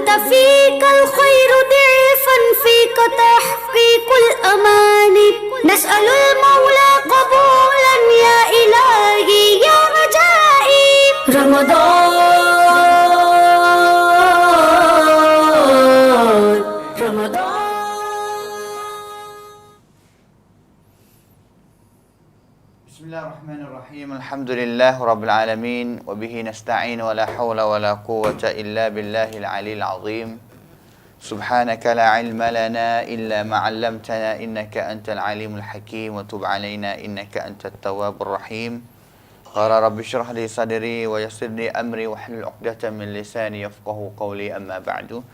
أنت فيك الخير ضعفا فيك تحقيق الأمان نسأل المولى قبولا يا إلهي يا رجائي رمضان رمضان Bismillahirrahmanirrahim. Alhamdulillah rabbil alamin wa bihi nasta'in wa la haula wa la quwwata illa billahil aliyil azim. Subhanaka la ilma lana illa ma 'allamtana innaka antal alimul hakim wa tub 'alaina innaka antat tawwabur rahim. Qala rabbi shrah li sadri wa yassir li amri wa hlul 'uqdatam min lisani yafqahu qawli amma ba'du.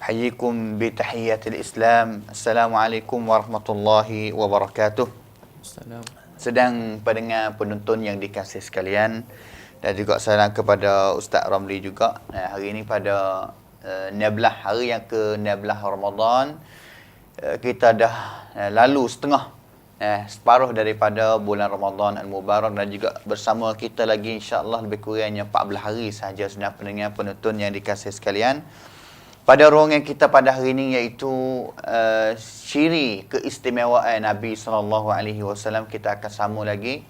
Hayyikum bi tahiyyatil Islam. Assalamualaikum warahmatullahi wabarakatuh. Sedang pendengar penonton yang dikasihi sekalian, dan juga salam kepada Ustaz Ramli juga. Hari ini pada 16 hari yang ke-16 Ramadan, kita dah lalu separuh daripada bulan Ramadan Al-Mubarak, dan juga bersama kita lagi insya-Allah lebih kurangnya 14 hari sahaja sedang pendengar penonton yang dikasihi sekalian. Pada ruangan kita pada hari ini iaitu ciri keistimewaan Nabi SAW, kita akan sambung lagi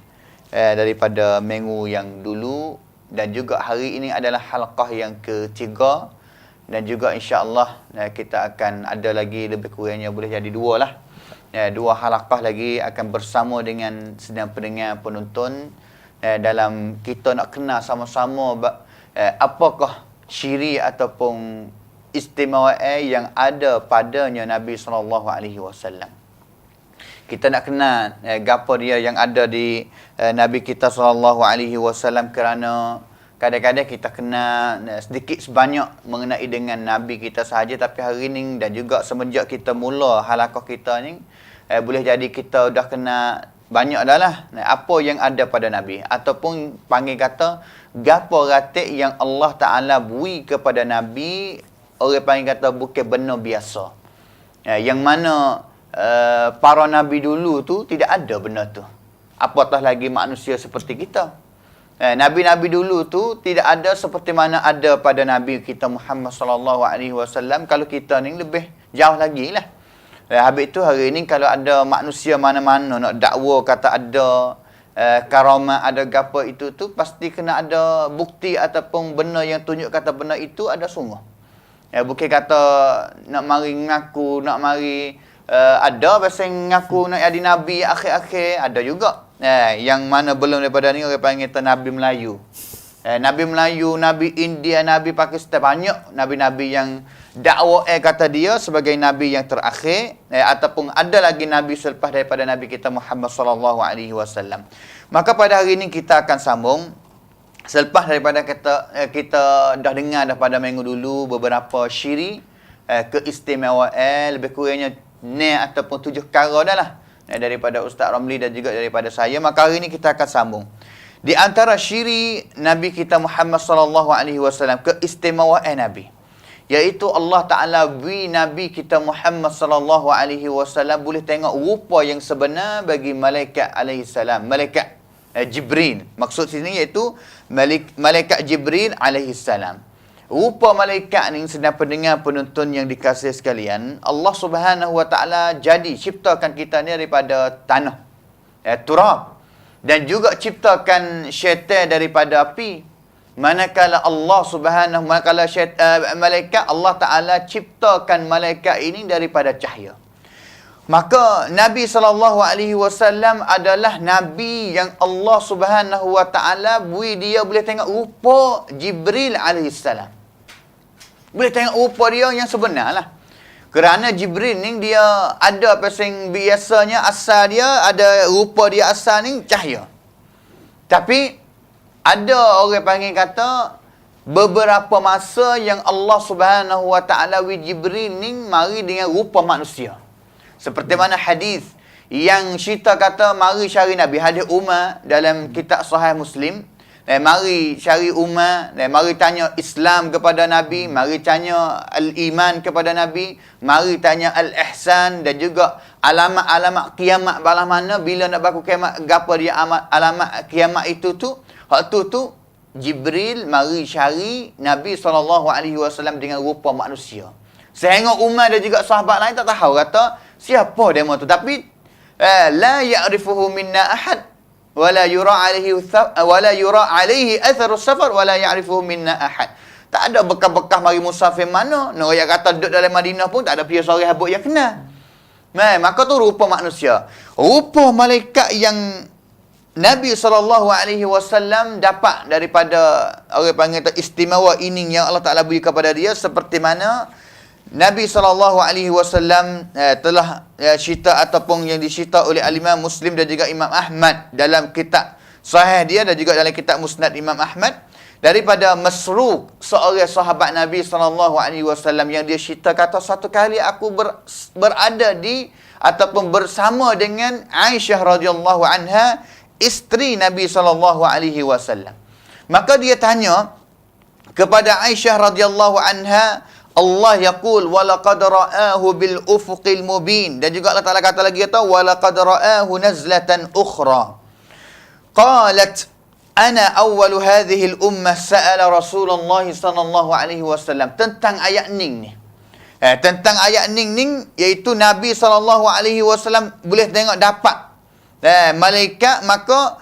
daripada minggu yang dulu, dan juga hari ini adalah halqah yang ketiga, dan juga insya-Allah kita akan ada lagi lebih kurangnya boleh jadi dua halaqah lagi akan bersama dengan sedang pendengar penonton dalam kita nak kenal sama-sama apakah ciri ataupun istimewaan yang ada padanya Nabi SAW. Kita nak kenal gapo dia yang ada di Nabi kita SAW, kerana kadang-kadang kita kenal sedikit sebanyak mengenai dengan Nabi kita sahaja, tapi hari ni dan juga semenjak kita mula halaqah kita ni, boleh jadi kita dah kenal banyak dah lah apa yang ada pada Nabi, ataupun panggil kata gapo ratik yang Allah Ta'ala beri kepada Nabi. Orang panggil kata bukan benda biasa. Yang mana para Nabi dulu tu tidak ada benda tu. Apatah lagi manusia seperti kita. Nabi-Nabi dulu tu tidak ada seperti mana ada pada Nabi kita Muhammad SAW. Kalau kita ni lebih jauh lagi lah. Habis tu hari ni kalau ada manusia mana-mana nak dakwa kata ada karamah, ada gapo itu tu, pasti kena ada bukti ataupun benda yang tunjuk kata benda itu ada sungguh. Bukan kata nak mari ngaku, nak mari ada bahasa ngaku nak jadi Nabi akhir-akhir, ada juga. Yang mana belum daripada ni orang panggil Nabi Melayu. Nabi Melayu, Nabi India, Nabi Pakistan, banyak Nabi-Nabi yang dakwa kata dia sebagai Nabi yang terakhir, ataupun ada lagi Nabi selepas daripada Nabi kita Muhammad SAW. Maka pada hari ini kita akan sambung. Selepas daripada kita dah dengar pada minggu dulu beberapa ciri keistimewaan, lebih kurangnya 6 ataupun 7 perkara dah lah daripada Ustaz Ramli dan juga daripada saya. Maka hari ini kita akan sambung. Di antara ciri Nabi kita Muhammad SAW, keistimewaan Nabi, iaitu Allah Ta'ala beri Nabi kita Muhammad SAW boleh tengok rupa yang sebenar bagi malaikat alaihissalam, malaikat Jibril. Maksud sini iaitu malaikat Jibril alaihissalam. Rupa malaikat ni sedang pendengar penonton yang dikasihi sekalian, Allah Subhanahu wa taala jadi ciptakan kita ni daripada tanah, turab, dan juga ciptakan syaitan daripada api. Manakala malaikat Allah Taala ciptakan malaikat ini daripada cahaya. Maka Nabi SAW adalah Nabi yang Allah Subhanahu Wa Taala beri dia boleh tengok rupa Jibril alaihissalam. Boleh tengok rupa dia yang sebenar lah. Kerana Jibril ni dia ada pasang biasanya asal dia, ada rupa dia asal ni cahaya. Tapi ada orang panggil kata beberapa masa yang Allah Subhanahu Wa Taala beri Jibril ni mari dengan rupa manusia. Seperti mana hadis yang cerita kata mari cari Nabi, hadis Umar dalam kitab Sahih Muslim, mari cari Umar, mari tanya Islam kepada Nabi, mari tanya al-iman kepada Nabi, mari tanya al-ihsan, dan juga alamat-alamat kiamat balah mana, bila nak berlaku kiamat, gapo dia alamat kiamat itu tu. Hak tu Jibril mari cari Nabi SAW dengan rupa manusia. Sehingga Umar dan juga sahabat lain tak tahu, kata siapa demo tu. Tapi la ya'rifuhu minna ahad wala yura alaihi atharus safar wala ya'rifuhu minna ahad. Tak ada bekas-bekas mari musafir mana. Nak kata duduk dalam Madinah pun tak ada pria seorang habuk yang kenal. Maka tu rupa manusia. Rupa malaikat yang Nabi SAW dapat daripada orang panggil istimewa ini yang Allah Ta'ala beri kepada dia, seperti mana Nabi SAW telah cerita ataupun yang dicerita oleh Al-Imam Muslim dan juga Imam Ahmad dalam kitab Sahih dia dan juga dalam kitab Musnad Imam Ahmad, daripada Masruq, seorang sahabat Nabi SAW yang dia cerita, kata satu kali aku berada di ataupun bersama dengan Aisyah radhiyallahu anha, isteri Nabi SAW. Maka dia tanya kepada Aisyah radhiyallahu anha, Allah yaqul wa laqad ra'ahu bil ufuqil mubin, dan juga Allah Taala kata lagi, kata wa laqad ra'ahu nazlatan ukhra qalat ana awwalu hadhihi al ummah sa'ala Rasulullah sallallahu alaihi wasallam, tentang ayat ning ni. Tentang ayat ning iaitu Nabi sallallahu alaihi wasallam boleh tengok dapat malaikat, maka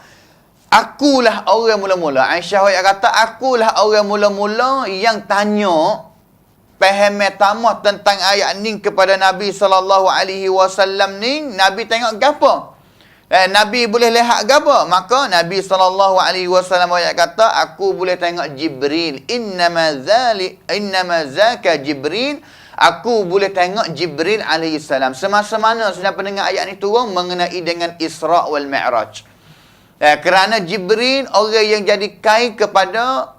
akulah orang mula-mula. Aisyah kata akulah orang mula-mula yang tanya faham tamah tentang ayat ni kepada Nabi sallallahu alaihi wasallam ni. Nabi tengok gapo? Nabi boleh lihat gapo? Maka Nabi sallallahu alaihi wasallam kata aku boleh tengok Jibril. Innama zaka Jibril. Aku boleh tengok Jibril alaihi salam. Semasa mana sedang pendengar ayat ni turun mengenai dengan Isra' wal Mi'raj. Kerana Jibril orang yang jadi kai kepada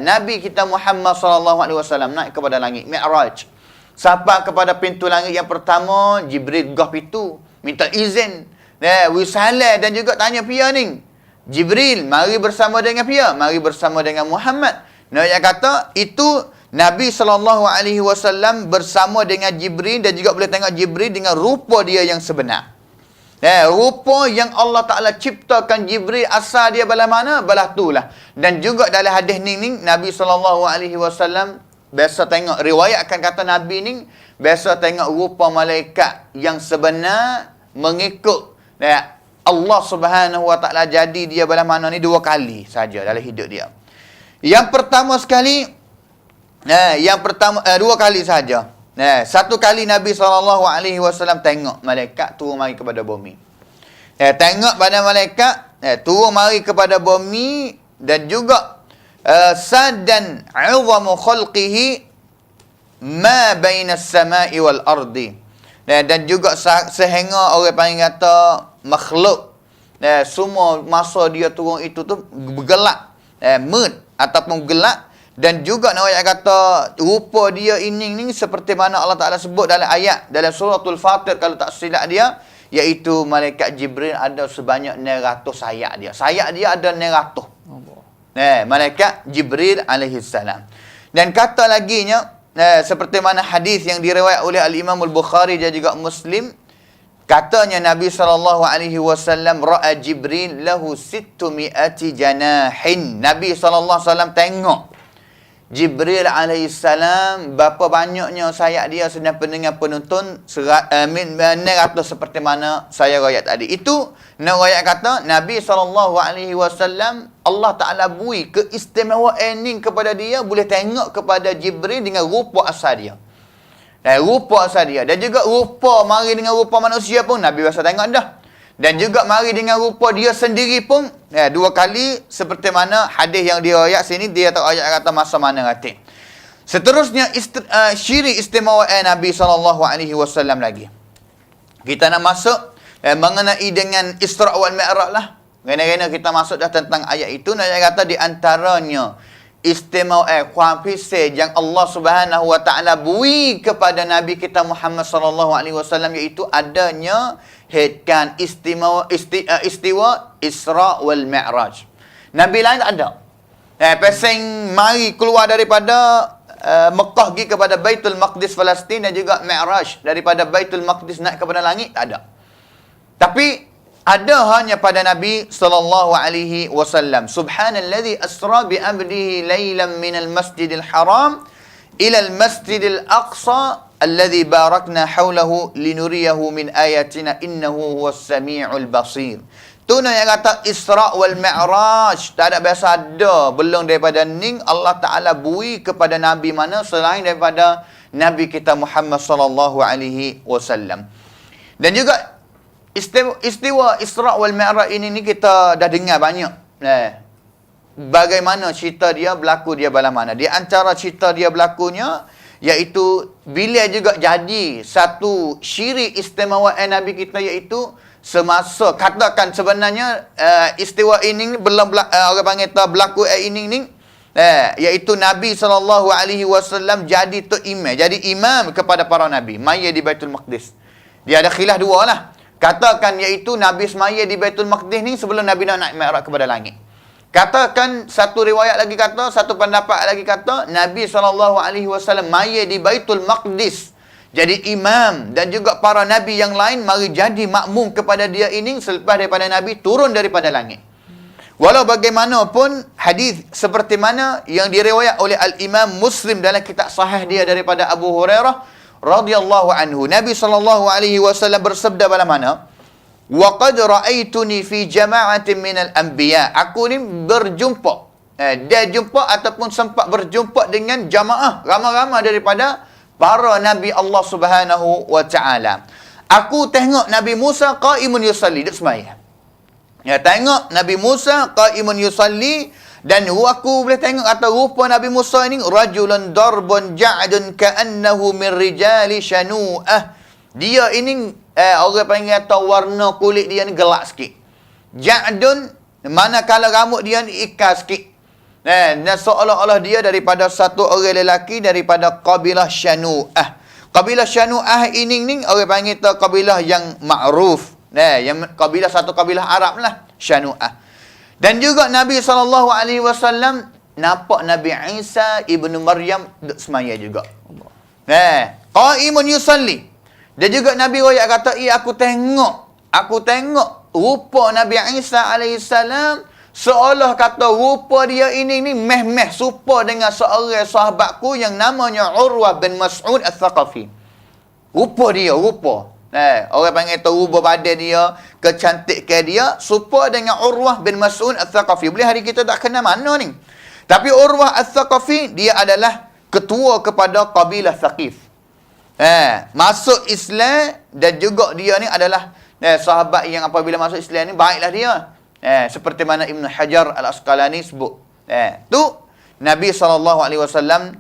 Nabi kita Muhammad sallallahu alaihi wasallam naik kepada langit Mi'raj. Sampai kepada pintu langit yang pertama, Jibril gah pintu, minta izin. Wisalah dan juga tanya pia ni. Jibril, mari bersama dengan pia, mari bersama dengan Muhammad. Nabi kata itu Nabi SAW bersama dengan Jibril dan juga boleh tengok Jibril dengan rupa dia yang sebenar. Rupa yang Allah Ta'ala ciptakan Jibril, asal dia belah mana? Belah tu lah. Dan juga dalam hadis ni Nabi SAW biasa tengok, riwayatkan kata Nabi ni biasa tengok rupa malaikat yang sebenar mengikut Allah Subhanahu Wa Ta'ala. Jadi dia belah mana ni 2 kali saja dalam hidup dia. Yang pertama sekali, 2 kali saja. Satu kali Nabi SAW tengok malaikat turun mari kepada bumi. Tengok pada malaikat turun mari kepada bumi, dan juga sadan 'idhamu khalqihi ma baina as-sama'i wal ardi. Dan juga sehingga orang panggil kata makhluk semua masa dia turun itu tu bergelap, mood ataupun gelap. Dan juga nak kata rupa dia ini ni seperti mana Allah Ta'ala sebut dalam ayat dalam suratul Fatir kalau tak silap dia, iaitu malaikat Jibril ada sebanyak 900 sayap dia. Sayap dia ada 900. Malaikat Jibril alaihi salam. Dan kata laginya seperti mana hadis yang diriwayat oleh Al-Imam Al-Bukhari dan juga Muslim, katanya Nabi SAW ra'a Jibril lahu 600 janahin. Nabi SAW tengok Jibril alaihissalam berapa banyaknya sayap dia. Sedang pendengar penonton 900 seperti mana saya rakyat tadi. Itu nak rakyat kata Nabi SAW Allah Ta'ala bui keistimewaan ini kepada dia, boleh tengok kepada Jibril dengan rupa asal dia. Rupa asal dia. Dan juga rupa mari dengan rupa manusia pun Nabi biasa tengok dah. Dan juga mari dengan rupa dia sendiri pun 2 kali, seperti mana hadis yang dia ayat sini, dia tak ayat kata masa mana kata. Seterusnya ciri istimewaan Nabi SAW lagi. Kita nak masuk mengenai dengan Isra' wal Mi'raj lah. Kena-kena kita masuk dah tentang ayat itu. Nak kata di antaranya istimewaan kualifisi yang Allah Subhanahu Wa Ta'ala beri kepada Nabi kita Muhammad SAW, iaitu adanya headkan istiwa Isra' wal Mi'raj. Nabi lain tak ada. Pesing mari keluar daripada Mekah pergi kepada Baitul Maqdis Palestin, dan juga Mi'raj daripada Baitul Maqdis naik kepada langit, tak ada. Tapi ada hanya pada Nabi sallallahu alaihi wasallam. Subhanalladzi asra bi 'abdihi lailan minal masjidil haram ila al masjidil aqsa alladzi barakna haulahu linuriyahu min ayatina innahu huwas samiul basir. Tu yang kata Isra wal Mi'raj. Tak ada biasa ada belum daripada ning Allah Taala bui kepada nabi mana selain daripada Nabi kita Muhammad sallallahu alaihi wasallam. Dan juga istiwa Isra wal Mi'raj ini kita dah dengar banyak. Bagaimana cerita dia berlaku dia bala mana. Di antara cerita dia berlakunya iaitu bila juga jadi satu syirik istimewa Nabi kita iaitu semasa katakan sebenarnya istiwa ini belum orang panggil berlaku ini ni iaitu Nabi SAW jadi tu imam, jadi imam kepada para nabi maya di Baitul Maqdis. Dia ada khilaf dua lah. Katakan iaitu Nabi semaya di Baitul Maqdis ni sebelum Nabi nak naik Mi'raj kepada langit. Katakan satu riwayat lagi kata, satu pendapat lagi kata Nabi SAW maya di Baitul Maqdis jadi imam dan juga para nabi yang lain mari jadi makmum kepada dia ini selepas daripada Nabi turun daripada langit. Walau bagaimanapun hadis seperti mana yang diriwayat oleh Al-Imam Muslim dalam kitab sahih dia daripada Abu Hurairah radhiyallahu anhu, Nabi SAW bersabda bala mana, wa qad ra'aituni fi jama'atin minal anbiya. Aku ni berjumpa dia jumpa ataupun sempat berjumpa dengan jamaah ramai-ramai daripada para nabi Allah Subhanahu wa taala. Aku tengok Nabi Musa qaimun yusalli, duk sembahyang. Tengok Nabi Musa qaimun yusalli dan aku boleh tengok atau rupa Nabi Musa ini rajulun darbun ja'dun ka'annahu min rijali shanu'ah. Dia ini orang panggil atau warna kulit dia ni gelap sikit. Ja'dun manakala rambut dia ni ikas sikit. Dan seolah-olah dia daripada satu orang lelaki daripada kabilah Shanu'ah. Kabilah Shanu'ah ini ni orang panggil tu kabilah yang ma'ruf. Yang kabilah satu kabilah Arab lah, Shanu'ah. Dan juga Nabi SAW nampak Nabi Isa ibnu Maryam duduk semaya juga. Qaimun yusalli. Dan juga Nabi royak kata, aku tengok rupa Nabi Isa alaihissalam seolah kata rupa dia ini meh-meh serupa dengan seorang sahabatku yang namanya Urwah bin Mas'ud Al-Thaqafi. Rupa. Orang panggil tu rupa badan dia, kecantikan dia serupa dengan Urwah bin Mas'ud Al-Thaqafi. Boleh hari kita tak kenal mana ni. Tapi Urwah Al-Thaqafi dia adalah ketua kepada kabilah Thaqif. Masuk Islam dan juga dia ni adalah sahabat yang apabila masuk Islam ni baiklah dia. Seperti mana Ibn Hajar Al-Asqalani sebut. Tu Nabi SAW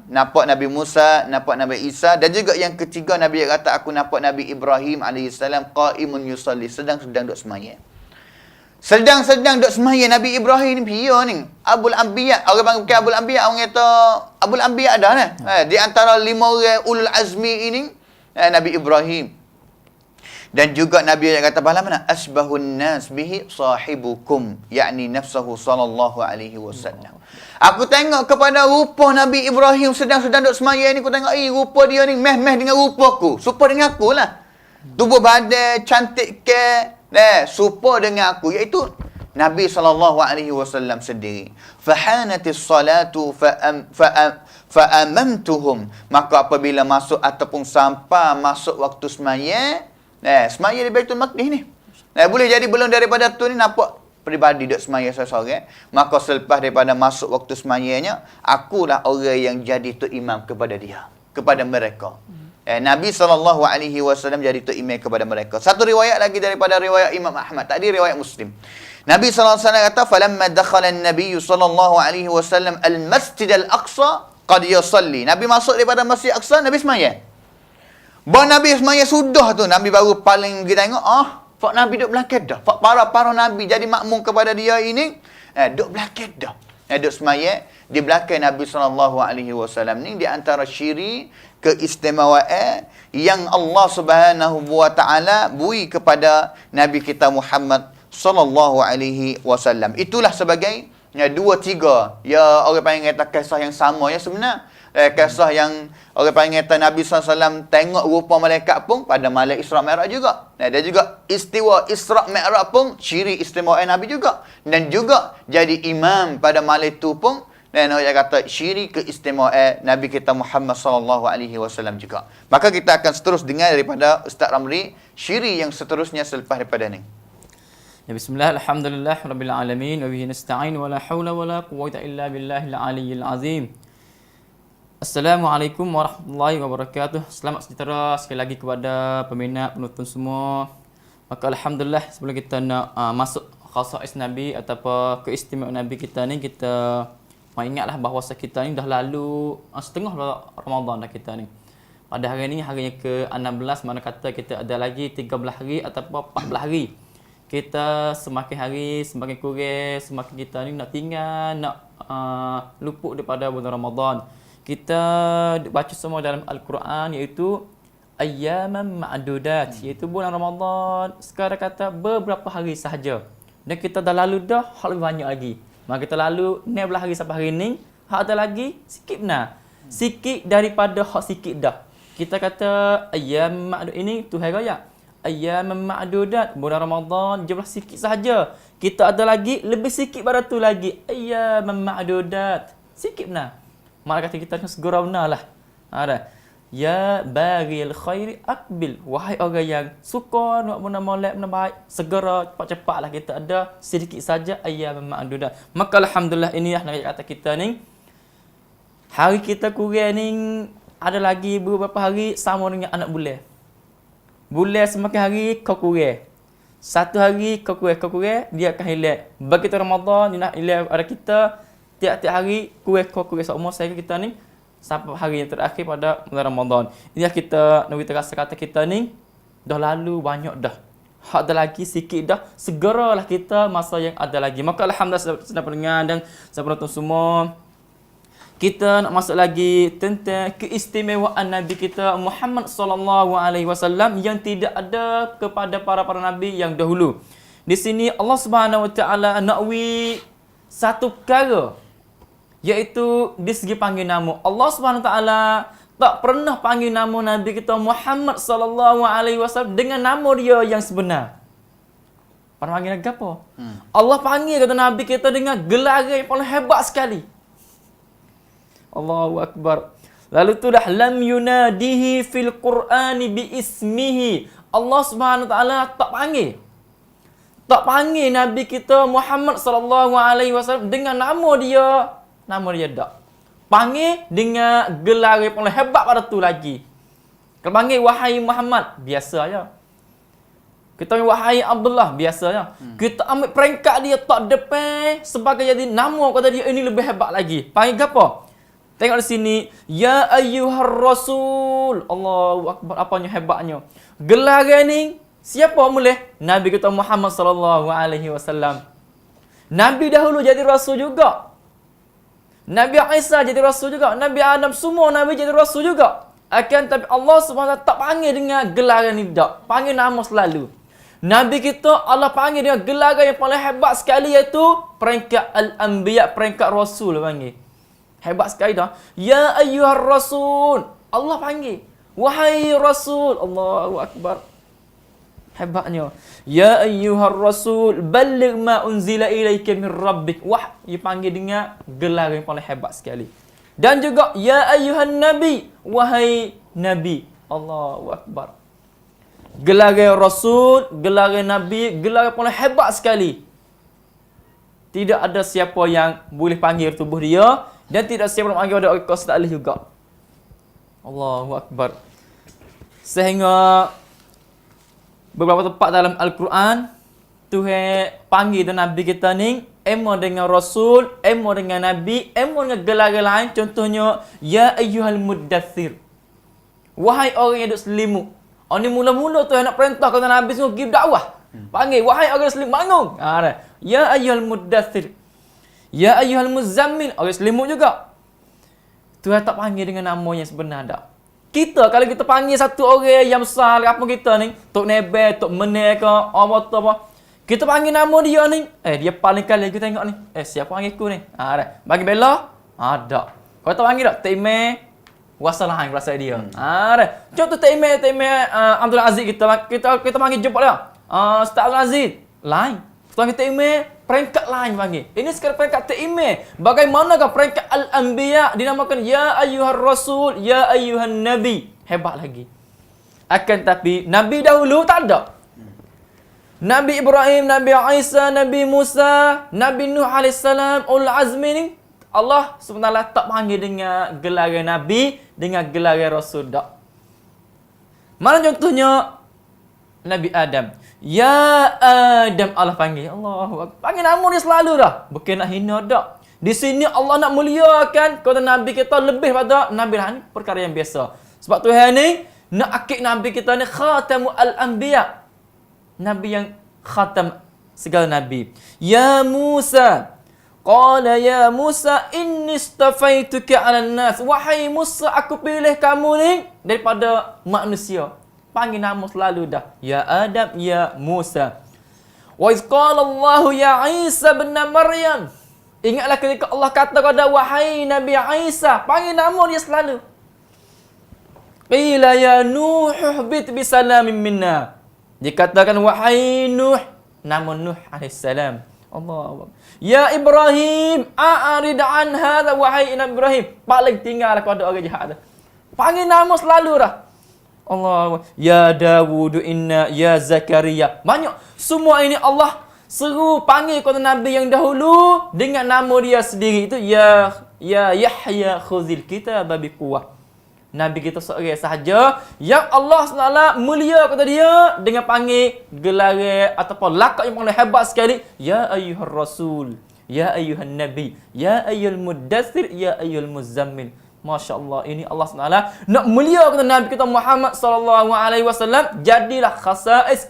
nampak Nabi Musa, nampak Nabi Isa dan juga yang ketiga Nabi kata aku nampak Nabi Ibrahim AS qaimun yusalli, sedang-sedang duduk semaya. Sedang-sedang duduk semaya Nabi Ibrahim ni dia ni Abul Anbiya. Orang panggil Abul Anbiya, orang kata Abul Anbiya dah lah. Di antara 5 orang ulul azmi ini Nabi Ibrahim. Dan juga Nabi yang kata bahawa mana asbahun nas bihi sahibukum, yakni nafsuhu sallallahu alaihi wasallam. Aku tengok kepada rupa Nabi Ibrahim sedang-sedang duduk semaya ni, aku tengok rupa dia ni meh-meh dengan rupaku, serupa dengan aku lah. Tubuh badan cantik ke, serupa dengan aku, iaitu Nabi sallallahu alaihi wasallam sendiri. Fahanatis salatu fa'amamtuhum. Maka apabila masuk ataupun sampai masuk waktu semaya, semaya di Baitul Maqdis ni. Boleh jadi belum daripada tu ni nampak peribadi duduk semaya seorang. Maka selepas daripada masuk waktu semayanya, akulah orang yang jadi tu imam kepada dia, kepada mereka. Nabi SAW jadi tu imam kepada mereka. Satu riwayat lagi daripada riwayat Imam Ahmad. Tadi riwayat Muslim. Nabi SAW kata, "Falamma dakhala an-nabiy sallallahu alaihi wasallam al-masjid al-aqsa qad yusalli." Nabi masuk daripada Masjid Aqsa, Nabi semaya. Bahawa Nabi semaya sudah tu, Nabi baru paling kita tengok, Pak Nabi duduk belakang dah. Pak para Nabi jadi makmum kepada dia ini, duduk belakang dah. Duduk semaya di belakang Nabi SAW ni di antara syiri keistimewaan yang Allah Subhanahu wa taala bui kepada Nabi kita Muhammad SAW. Itulah sebagai 2-3 ya orang panggil kata kisah yang sama ya sebenar. Kisah yang orang panggil Nabi SAW tengok rupa malaikat pun pada malam Isra' Mi'raj juga. Dan juga istiwa Isra' Mi'raj pun ciri istimewa Nabi juga. Dan juga jadi imam pada malam itu pun, dan orang kata ciri keistimewaan Nabi kita Muhammad SAW juga. Maka kita akan terus dengar daripada Ustaz Ramli ciri yang seterusnya selepas daripada ni. Ya, bismillah, alhamdulillah, rabbil alamin, wa bihi nasta'in, wa la hawla wa la quwwata illa billahil aliyyil azim. Assalamualaikum warahmatullahi wabarakatuh. Selamat sejahtera sekali lagi kepada peminat, penonton semua. Maka alhamdulillah, sebelum kita nak masuk khasais Nabi ataupun keistimewaan Nabi kita ni, kita ingatlah bahawa kita ni dah lalu setengah Ramadan dah kita ni. Pada hari ni, harinya ke-16, mana kata kita ada lagi 13 hari ataupun 14 hari. Kita semakin hari, semakin kurang, semakin kita ni nak tinggal, nak luput daripada bulan Ramadan. Kita baca semua dalam Al-Quran iaitu ayyaman ma'dudat, iaitu bulan Ramadan sekarang kata beberapa hari sahaja. Dan kita dah lalu dah hal lebih banyak lagi. Maka kita lalu 16 hari sampai hari ni, hak ada lagi sikit nah. Sikit daripada hak sikit dah. Kita kata ayyam ma'dud ini tu hari raya. Ayyaman ma'dudat, bulan Ramadan jumlah sikit sahaja. Kita ada lagi lebih sikit pada tu lagi. Ayyaman ma'dudat. Sikit benar. Maka kata kita segera benar lah. Ada. Ya baghil khairi aqbil. Wahai orang yang suka nak benda molek, benda baik, segera cepat-cepatlah kita ada sedikit saja ayyaman ma'dudat. Maka alhamdulillah inilah nak kata kita ni. Hari kita kurang ni ada lagi beberapa hari sama dengan anak bulan. Bulan semakin hari kau kurang. Satu hari kau kurang, dia akan hilang. Begitu Ramadan, dia nak hilang ada kita. Tiap-tiap hari kurang seumur saya kita ni. Sampai hari yang terakhir pada bulan Ramadan. Inilah kita, Nabi terasa kata kita ni. Dah lalu banyak dah. Hak ada lagi sikit dah. Segeralah kita masa yang ada lagi. Maka alhamdulillah sedang pendengar dan sedang penonton semua. Kita nak masuk lagi tentang keistimewaan Nabi kita Muhammad sallallahu alaihi wasallam yang tidak ada kepada para nabi yang dahulu. Di sini Allah Subhanahu wa taala nakwi satu perkara iaitu di segi panggil nama. Allah Subhanahu wa taala tak pernah panggil nama Nabi kita Muhammad sallallahu alaihi wasallam dengan nama dia yang sebenar. Pada panggil lagi apa? Allah panggil kata Nabi kita dengan gelar yang paling hebat sekali. Allahu Akbar. Lalu tu dah lam yunadihi fil Qur'ani bi ismihi. Allah Subhanahu wa taala tak panggil. Tak panggil Nabi kita Muhammad sallallahu alaihi wasallam dengan nama dia. Nama dia tak. Panggil dengan gelar yang paling hebat pada tu lagi. Kalau panggil wahai Muhammad, biasa aja. Kita panggil wahai Abdullah, biasa aja. Kita ambil peringkat dia tak depan sebagai jadi nama kata dia ini lebih hebat lagi. Panggil apa? Tengok di sini, ya ayyuhar rasul. Allahu akbar, apanya hebatnya. Gelar ni siapa boleh? Nabi kita Muhammad sallallahu alaihi wasallam. Nabi dahulu jadi rasul juga. Nabi Isa jadi rasul juga. Nabi Adam semua nabi jadi rasul juga. Akan tapi Allah Subhanahu wa taala tak panggil dengan gelar ni dak. Panggil nama selalu. Nabi kita Allah panggil dengan gelar yang paling hebat sekali iaitu peringkat al-anbiya, peringkat rasul panggil. Hebat sekali dah. Ya ayyuhar rasul. Allah panggil. Wahai rasul. Allahu akbar. Hebatnya. Ya ayyuhar rasul. Balligh ma unzila ilaika min rabbik. Wah, dia panggil dengan gelar yang paling hebat sekali. Dan juga ya ayyuhan nabi. Wahai nabi. Allahu akbar. Gelar rasul, gelar nabi, gelar yang paling hebat sekali. Tidak ada siapa yang boleh panggil tubuh dia. Dan tidak siapa nak panggil pada orang tak boleh juga. Allahu Akbar. Sehingga beberapa tempat dalam Al-Quran, Tuhan panggil dan Nabi kita ni, emo dengan Rasul, emo dengan Nabi, emo dengan gelar lain. Contohnya, Ya ayyuhal muddathir. Wahai orang yang duduk selimut. Oh ni mula-mula Tuhan nak perintah kata Nabi semua pergi dakwah. Panggil, wahai orang selimut, bangun. Ya ayyuhal muddathir. Ya ayyuhal muzammil, orang selimut juga. Tuhan tak panggil dengan nama yang sebenar tak. Kita kalau kita panggil satu orang yang besar apa kita ni, Tok Nebel, Tok Menel ke, apa. Kita panggil nama dia ni, dia paling kali kita tengok ni. Siapa panggil aku ni? Bagi bela? Tak. Kau tahu panggil tak? Taimeh wassalah rasa dia. Dah. Contoh Taimeh Abdul Aziz kita panggil jumpa dia. Ustaz Abdul Aziz. Lain. Panggil Taimeh peringkat lain panggil. Ini sekarang peringkat Taimeh. Bagaimanakah peringkat Al-Anbiya dinamakan ya ayyuhar rasul, ya ayyuhan nabi. Hebat lagi. Akan tapi nabi dahulu tak ada. Nabi Ibrahim, Nabi Isa, Nabi Musa, Nabi Nuh alaihissalam, ulul azmi ni Allah SWT tak panggil dengan gelar Nabi, dengan gelar Rasul tak. Mana contohnya Nabi Adam. Ya Adam Allah panggil. Allah panggil nama dia selalu dah. Bukan nak hina tak. Di sini Allah nak muliakan kata Nabi kita lebih pada Nabi lah. Ini perkara yang biasa. Sebab Tuhan ni nak akik Nabi kita ni khatamul anbiya. Nabi yang khatam segala Nabi. Ya Musa. Qala ya Musa inni istafaituka 'alan nas. Wahai Musa, aku pilih kamu ni daripada manusia. Panggil nama selalu dah. Ya Adam, ya Musa. Wa iz qala Allah ya Isa bin Maryam. Ingatlah ketika Allah kata kepada wahai Nabi Isa, panggil nama dia selalu. Qila ya Nuh ihbit bisalamin minna. Dikatakan wahai Nuh, nama Nuh alaihissalam. Allah. Ya Ibrahim, a'rid an hadha wahai Nabi Ibrahim. Paling tinggal kepada orang jahat tu. Panggil nama selalu dah. Allah. Ya Dawud inna ya Zakaria. Banyak. Semua ini Allah seru panggil kepada Nabi yang dahulu dengan nama dia sendiri itu ya Yahya khuzil kitab bi quwwah. Nabi kita seorang sahaja yang Allah SWT mulia kata dia dengan panggil gelar ataupun lakab yang paling hebat sekali. Ya ayyuhar rasul, ya ayyuhan nabi, ya ayyuhal muddathir, ya ayyuhal muzammil. Masya Allah, ini Allah SWT nak mulia kata Nabi kita Muhammad SAW. Jadilah khasais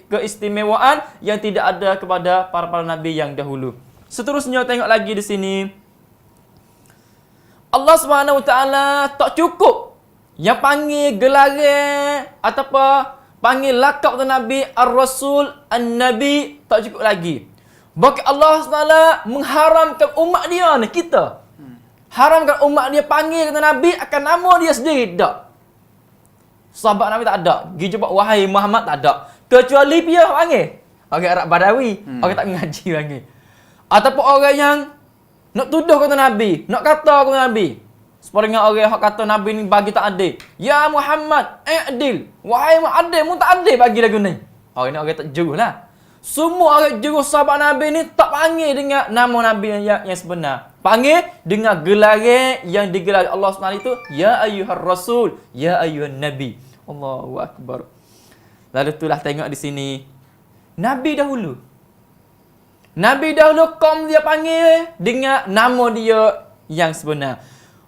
keistimewaan yang tidak ada kepada para Nabi yang dahulu. Seterusnya tengok lagi di sini. Allah SWT tak cukup yang panggil gelar atau panggil lakab tu Nabi Ar-Rasul, An-Nabi, tak cukup lagi. Bahkan Allah SWT mengharamkan umat dia ni, kita. Haramkan umat dia panggil kata Nabi akan nama dia sendiri, tak. Sahabat Nabi tak ada. Pergi jumpa wahai Muhammad tak ada. Kecuali dia panggil. Orang Arab Badawi, orang tak mengaji panggil. Ataupun orang yang nak tuduh kata Nabi, nak kata kata Nabi. Seperti orang yang kata Nabi ni bagi tak adil. Ya Muhammad, adil. Wahai Muhammad, adil, mu tak adil bagi lagu ni. Orang ni orang tak jujur lah. Semua orang jujur sahabat Nabi ni tak panggil dengan nama Nabi yang sebenar. Panggil dengan gelar yang digelar Allah SWT itu ya ayyuhar rasul, ya ayyuhan nabi. Allahu akbar. Lalu itulah tengok di sini. Nabi dahulu kaum dia panggil dengan nama dia yang sebenar.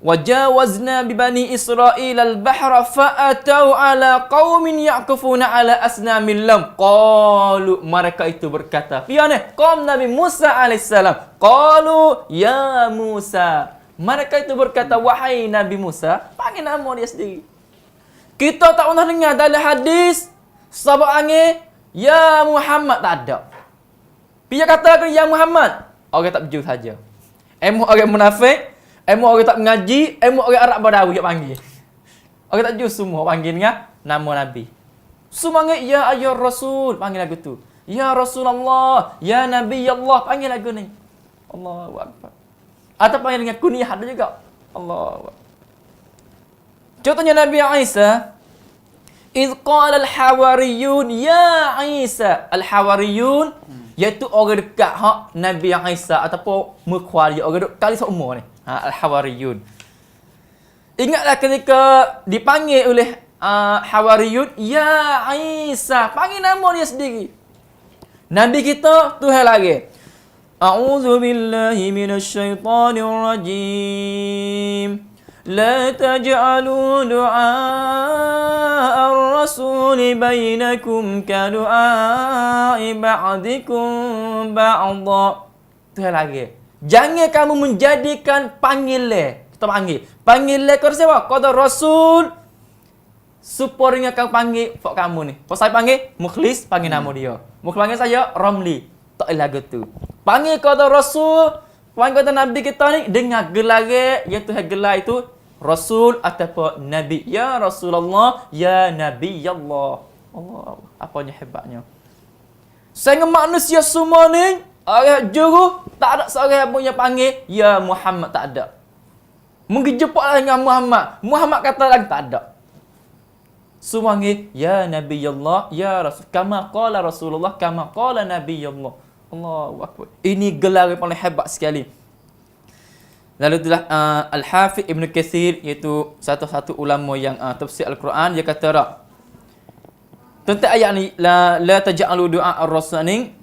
Wajawazna bi bani Israil al-bahra fa'atau ala qaumin ya'kufuna ala asnamil lam. Qalu, mereka itu berkata, piane kaum Nabi Musa alaihissalam. Qalu ya Musa. Mereka itu berkata wahai Nabi Musa, panggil nama dia sendiri. Kita tak pernah dengar dalam hadis sahabat angin ya Muhammad, tak ada. Dia katakan ya Muhammad, orang tak berjujur saja. Orang munafik, orang tak mengaji, orang Arab Badawi yang panggil. Orang tak jujur semua panggil dengan nama Nabi. Semua panggil ya ayyuhar rasul, panggil lagu tu. Ya Rasulullah, ya Nabi Allah, panggil lagu ni. Allahu akbar. Atau panggil dengan kunyah ada juga. Allahu akbar. Contohnya Nabi Isa, idh qala al-hawariyun ya Isa. Al-hawariyun iaitu orang dekat Nabi Isa ataupun mukhwari, orang dekat kali seumur ni. Al-hawariyun. Ingatlah ketika dipanggil oleh hawariyun ya Isa, panggil nama dia sendiri. Nabi kita Tuhan lagi. A'udzu billahi minasyaitonir rajim. لا تجعلوا دعاء الرسول بينكم كدعاء بعضكم بعضا. Tuhan lagi. Jangan kamu menjadikan panggilan. Kita panggil. Panggilan kepada siapa? Kepada Rasul. Supaya kamu panggil fak kamu ni. Kalau saya panggil Mukhlis, panggil nama dia. Mukhlis panggil saya Ramli. Tak lagu tu. Panggil kepada Rasul. panggil kata Nabi kita ni dengan gelar yang Tuhan gelar itu Rasul ataupun Nabi. Ya Rasulullah, ya Nabi Allah. Allah, apanya hebatnya. Sehingga manusia semua ni, orang juru, tak ada seorang yang punya panggil, ya Muhammad, tak ada. Mungkin jumpa dengan Muhammad. Muhammad kata lagi, tak ada. Semua ni, ya Nabi Allah, ya Rasul. Kama qala Rasulullah, kama qala Nabi Allah. Allahu Akbar. Ini gelar yang paling hebat sekali. Lalu itulah Al-Hafidh Ibn Kathir, iaitu satu-satu ulama yang tafsir Al-Quran, dia kata tentang ayat ni, la taj'alu du'a ar-rasul ni,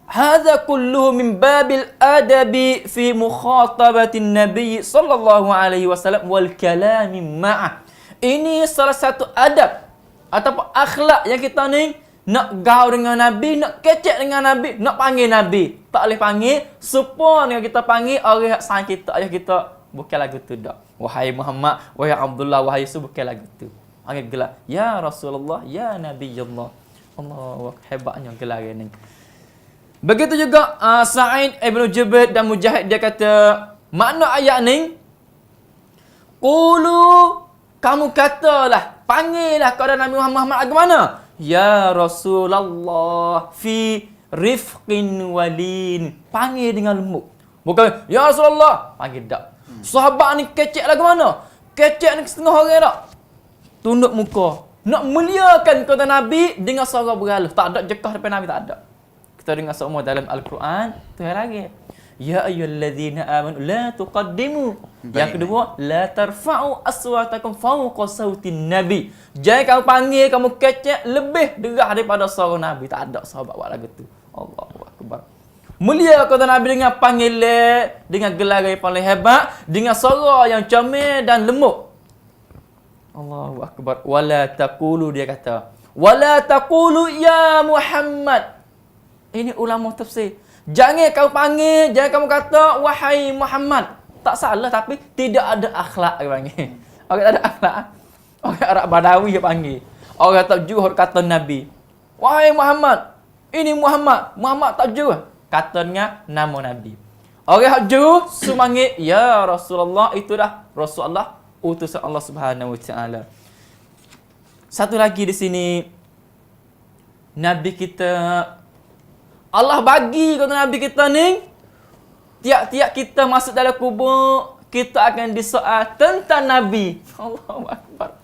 hadza kulluhu min babil adabi fi mukhatabatin nabi sallallahu alaihi wasallam wal kalami ma'ah. Ini salah satu adab ataupun akhlak yang kita ni nak gaul dengan Nabi, nak kecek dengan Nabi, nak panggil Nabi. Tak boleh panggil supaya dengan kita panggil orang yang sayang kita, ayah kita. Bukan lagu tu dak. Wahai Muhammad, wahai Abdullah, wahai Yusuf, bukan lagu tu. Panggil gelar, ya Rasulullah, ya Nabi Allah. Allah, hebatnya gelar ini. Begitu juga Sa'id Ibn Jubair dan Mujahid, dia kata, makna ayat ni, qulu, kamu katalah, panggillah kepada Nabi Muhammad lagu mana? Ya Rasulullah fi rifqin walin. Panggil dengan lembut. Bukan, ya Rasulullah, panggil tak. Sahabat ni kecek lagu mana? Kecek ni setengah orang tak? Tunduk muka. Nak muliakan kata Nabi dengan suara berhalus. Tak ada jekah depan Nabi, tak ada. Kita dengar semua dalam Al-Quran, tu lagi. Ya ayyuhallazina amanu la tuqaddimu. Yang kedua, la tarfa'u aswatakum fawqa sautin nabi. Jangan kamu panggil, kamu kecek lebih derah daripada suara Nabi. Tak ada sahabat buat lagu tu. Allahu Akbar. Mulia kata Nabi dengan panggilan, dengan gelar yang paling hebat, dengan suara yang comel dan lembut. Allahu Akbar. Wala taqulu, dia kata, wala taqulu ya Muhammad. Ini ulama tafsir. Jangan kamu panggil, jangan kamu kata wahai Muhammad. Tak salah, tapi tidak ada akhlak dia panggil. Orang tak ada akhlak. Orang Arab Badawi dia panggil. Orang tak juhur kata Nabi. Wahai Muhammad. Ini Muhammad. Muhammad tak juhur. Katanya nama Nabi. Orang juhur sumanggil, ya Rasulullah, itu dah Rasulullah, utusan Allah Subhanahu Wa Taala. Satu lagi di sini, Nabi kita, Allah bagi kata Nabi kita ni, tiap-tiap kita masuk dalam kubur, kita akan disoal tentang Nabi. Allahu Akbar.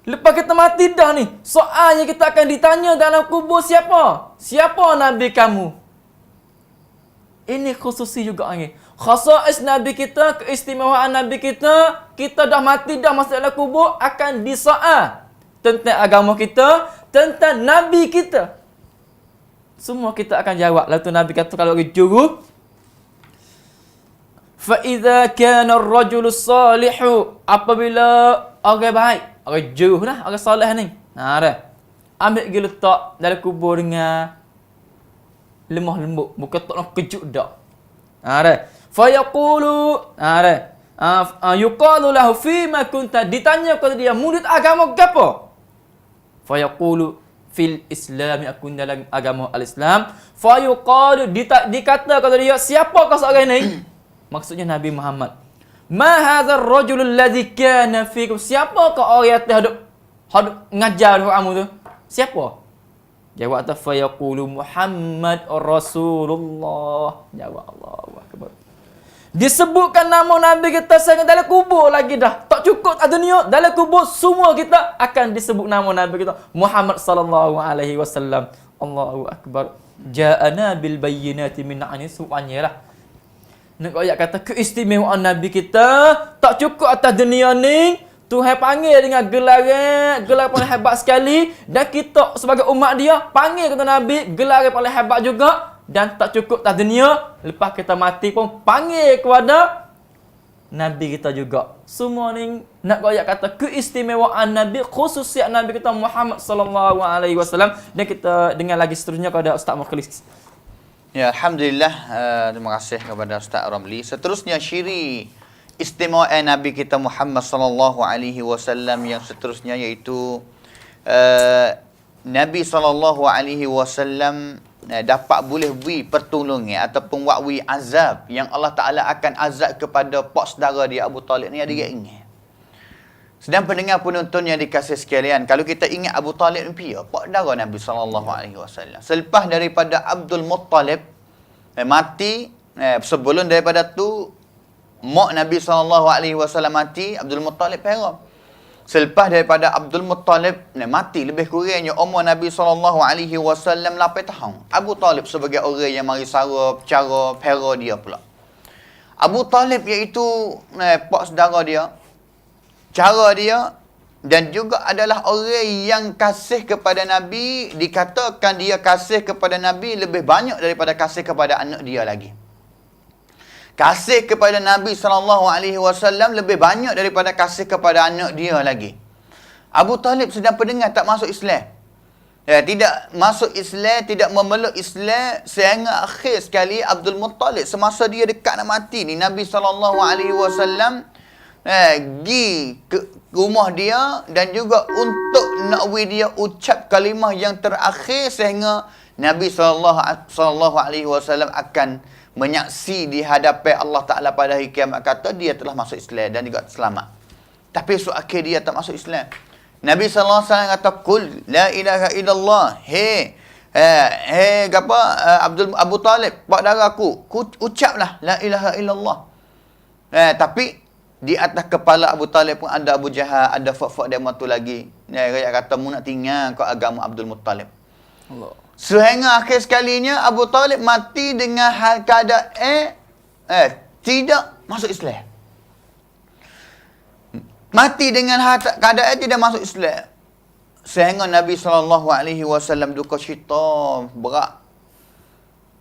Lepas kita mati dah ni, soalnya kita akan ditanya dalam kubur, siapa? Siapa Nabi kamu? Ini khususi juga ni. Khasais Nabi kita, keistimewaan Nabi kita, kita dah mati dah masuk dalam kubur, akan disoal tentang agama kita, tentang Nabi kita. Semua kita akan jawab. Lalu tu Nabi kata kalau juru, fa idza kana ar-rajulu salihu, apabila orang baik, orang juru lah, orang soleh ni. Dah. Ambil pergi letak dalam kubur dengan lemah lembut, bukan tak nak kejut dak. Dah. Fa yaqulu, yuqalu lahu fi ma kunta, ditanya kepada dia, murid agama apa? Fa yaqulu fil Islam, aku dalam agama al-Islam. Fa yuqalu, dikata kepada dia, siapakah seorang ini? Maksudnya Nabi Muhammad. Ma hadzal rajulul ladzi kana fikum, siapakah orang yang hadap ngajar kamu tu? Siapa? Jawab tu, fa yaqulu Muhammad Rasulullah. Jawab, Allahu Akbar. Disebutkan nama Nabi kita sangat dalam kubur lagi dah. Tak cukup kat dunia, dalam kubur semua kita akan disebut nama Nabi kita, Muhammad sallallahu alaihi wasallam. Allahu Akbar. Ja'ana bil bayyinati min anis su'anyalah. Nak ayat kata keistimewaan Nabi kita tak cukup atas dunia ni. Tuhan panggil dengan gelar paling hebat sekali, dan kita sebagai umat dia panggil kata Nabi gelar paling hebat juga. Dan tak cukup tak dunia, lepas kita mati pun panggil kepada Nabi kita juga. Semua ni nak ayat kata keistimewaan Nabi, khususiat Nabi kita Muhammad sallallahu alaihi wasallam. Dan kita dengar lagi seterusnya kepada Ustaz Mukhlis. Ya, alhamdulillah, terima kasih kepada Ustaz Ramli. Seterusnya ciri istimewaan Nabi kita Muhammad sallallahu alaihi wasallam yang seterusnya, iaitu Nabi sallallahu alaihi wasallam dapat boleh beri pertolongan ataupun wakwi azab yang Allah Ta'ala akan azab kepada pak saudara dia Abu Talib ni, ada ingat. Sedang pendengar penonton yang dikasih sekalian, kalau kita ingat Abu Talib ni pia, pak saudara Nabi SAW. Selepas daripada Abdul Muttalib mati, sebelum daripada tu mak Nabi SAW mati, Abdul Muttalib perak. Selepas daripada Abdul Muttalib mati, lebih kurangnya umur Nabi SAW 8 tahun. Abu Talib sebagai orang yang mari sara cara pera dia pula. Abu Talib iaitu pak saudara dia, cara dia, dan juga adalah orang yang kasih kepada Nabi. Dikatakan dia kasih kepada Nabi lebih banyak daripada kasih kepada anak dia lagi. Kasih kepada Nabi SAW lebih banyak daripada kasih kepada anak dia lagi. Abu Talib sedang pendengar tak masuk Islam. Tidak masuk Islam, tidak memeluk Islam sehingga akhir sekali Abdul Muttalib semasa dia dekat nak mati ni, Nabi SAW pergi ke rumah dia dan juga untuk nak dia ucap kalimah yang terakhir sehingga Nabi SAW akan menyaksi di hadapan Allah Ta'ala pada hari kiamat, kata dia telah masuk Islam dan juga selamat. Tapi esok akhir dia tak masuk Islam. Nabi SAW kata, Kul la ilaha illallah. Abu Talib, pak darah aku, ucaplah la ilaha illallah. Tapi di atas kepala Abu Talib pun ada Abu Jahal, ada fak-fak dia tu lagi. Dia kata, mu nak tinggal kau agama Abdul Muttalib. Allah. Sehingga akhir sekalinya Abu Talib mati dengan hal keadaan tidak masuk Islam. Mati dengan hal keadaan tidak masuk Islam. Sehingga Nabi SAW duka cita berat.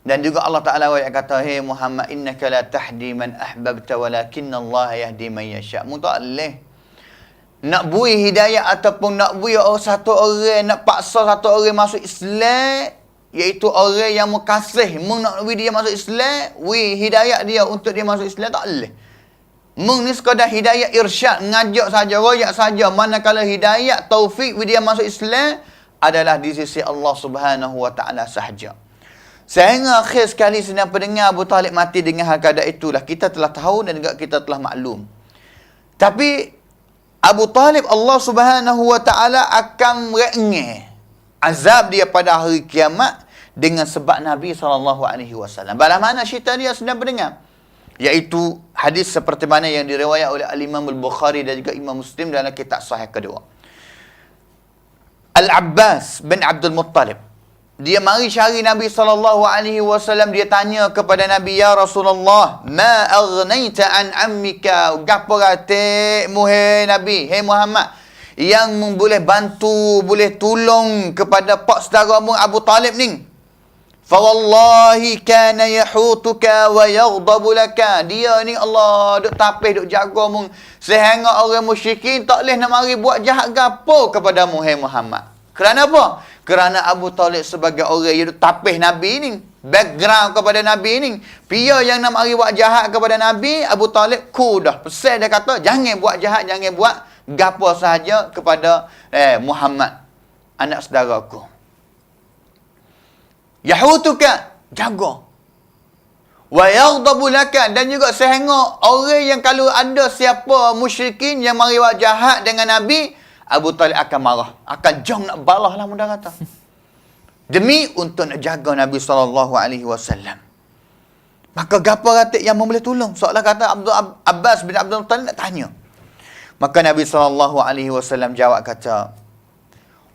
Dan juga Allah Ta'ala kata, Hey Muhammad, innaka la tahdi man ahbabta walakinna Allah yahdi man yasha. Mu tak boleh nak beri hidayah ataupun nak beri satu orang, nak paksa satu orang masuk Islam, iaitu orang yang mengkasih, nak beri dia masuk Islam, beri hidayah dia untuk dia masuk Islam, tak boleh. Ni sekadar hidayah irsyad, ngajak saja, royak saja. Manakala hidayah taufik beri dia masuk Islam adalah di sisi Allah Subhanahu Wa Ta'ala sahaja. Sehingga akhir sekali sedang pendengar Abu Talib mati dengan hal keadaan itulah, kita telah tahu dan juga kita telah maklum. Tapi Abu Talib, Allah Subhanahu Wa Ta'ala akan merengeh azab dia pada hari kiamat dengan sebab Nabi SAW. Balah mana cerita dia sedang pendengar? Iaitu hadis seperti mana yang diriwayat oleh Al-Imam Al-Bukhari dan juga Imam Muslim dalam kitab sahih kedua. Al-Abbas bin Abdul Muttalib, dia mari cari Nabi SAW. Dia tanya kepada Nabi, Ya Rasulullah, ma aghnaita an ammika, gapo rate muhai Nabi, hey Muhammad, yang boleh bantu, boleh tolong kepada pak saudaramu Abu Talib ni. Fa wallahi kana yahutuka wa yaghdabu laka. Dia ni Allah duk tapih, duk jaga mu sehingga orang musyrikin tak boleh nak mari buat jahat gapo kepadamu, hey Muhammad. Kerana apa? Kerana Abu Talib sebagai orang yang tapih Nabi ni, background kepada Nabi ni, pia yang nak mari buat jahat kepada Nabi, Abu Talib dah pesan, dia kata jangan buat jahat, jangan buat gapo sahaja kepada Muhammad, anak saudaraku. Yahutuka, jaga. Wa yaghdabu laka, dan juga sehingga orang yang kalau ada siapa musyrikin yang mari buat jahat dengan Nabi, Abu Talib akan marah, akan jom nak balah lah mudah kata. Demi untuk nak jaga Nabi SAW. Maka gapo ratik yang boleh tolong? Soalan kata Abbas bin Abdul Muttalib nak tanya. Maka Nabi SAW jawab kata,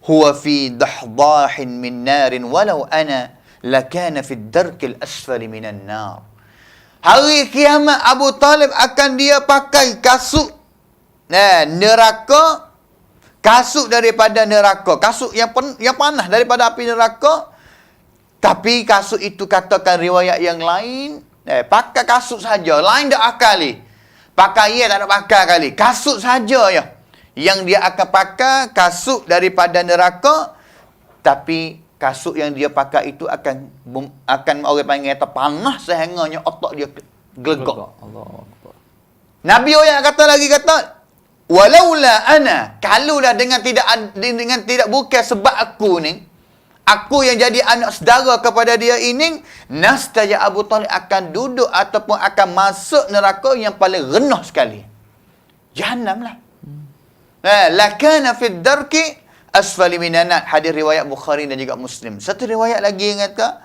Huwa fi dahdahin min narin walau ana lakana fi darkil asfali minan nar. Hari kiamat Abu Talib akan dia pakai kasut neraka, kasut daripada neraka, kasut yang panas daripada api neraka. Tapi kasut itu katakan riwayat yang lain, pakai kasut saja, lain tak akali. Pakai ia tak ada pakai kali, kasut saja ya. Yang dia akan pakai kasut daripada neraka, tapi kasut yang dia pakai itu akan orang panggil panas sehingga otak dia gelegak. Nabi yang kata walaula ana, kalulah dengan tidak bukan sebab aku ni, aku yang jadi anak saudara kepada dia ini, nascaya Abu Talib akan duduk ataupun akan masuk neraka yang paling rendah sekali. Jahannam lah. Lakana fid darki asfali minan nar. Hadis riwayat Bukhari dan juga Muslim. Satu riwayat lagi yang kata,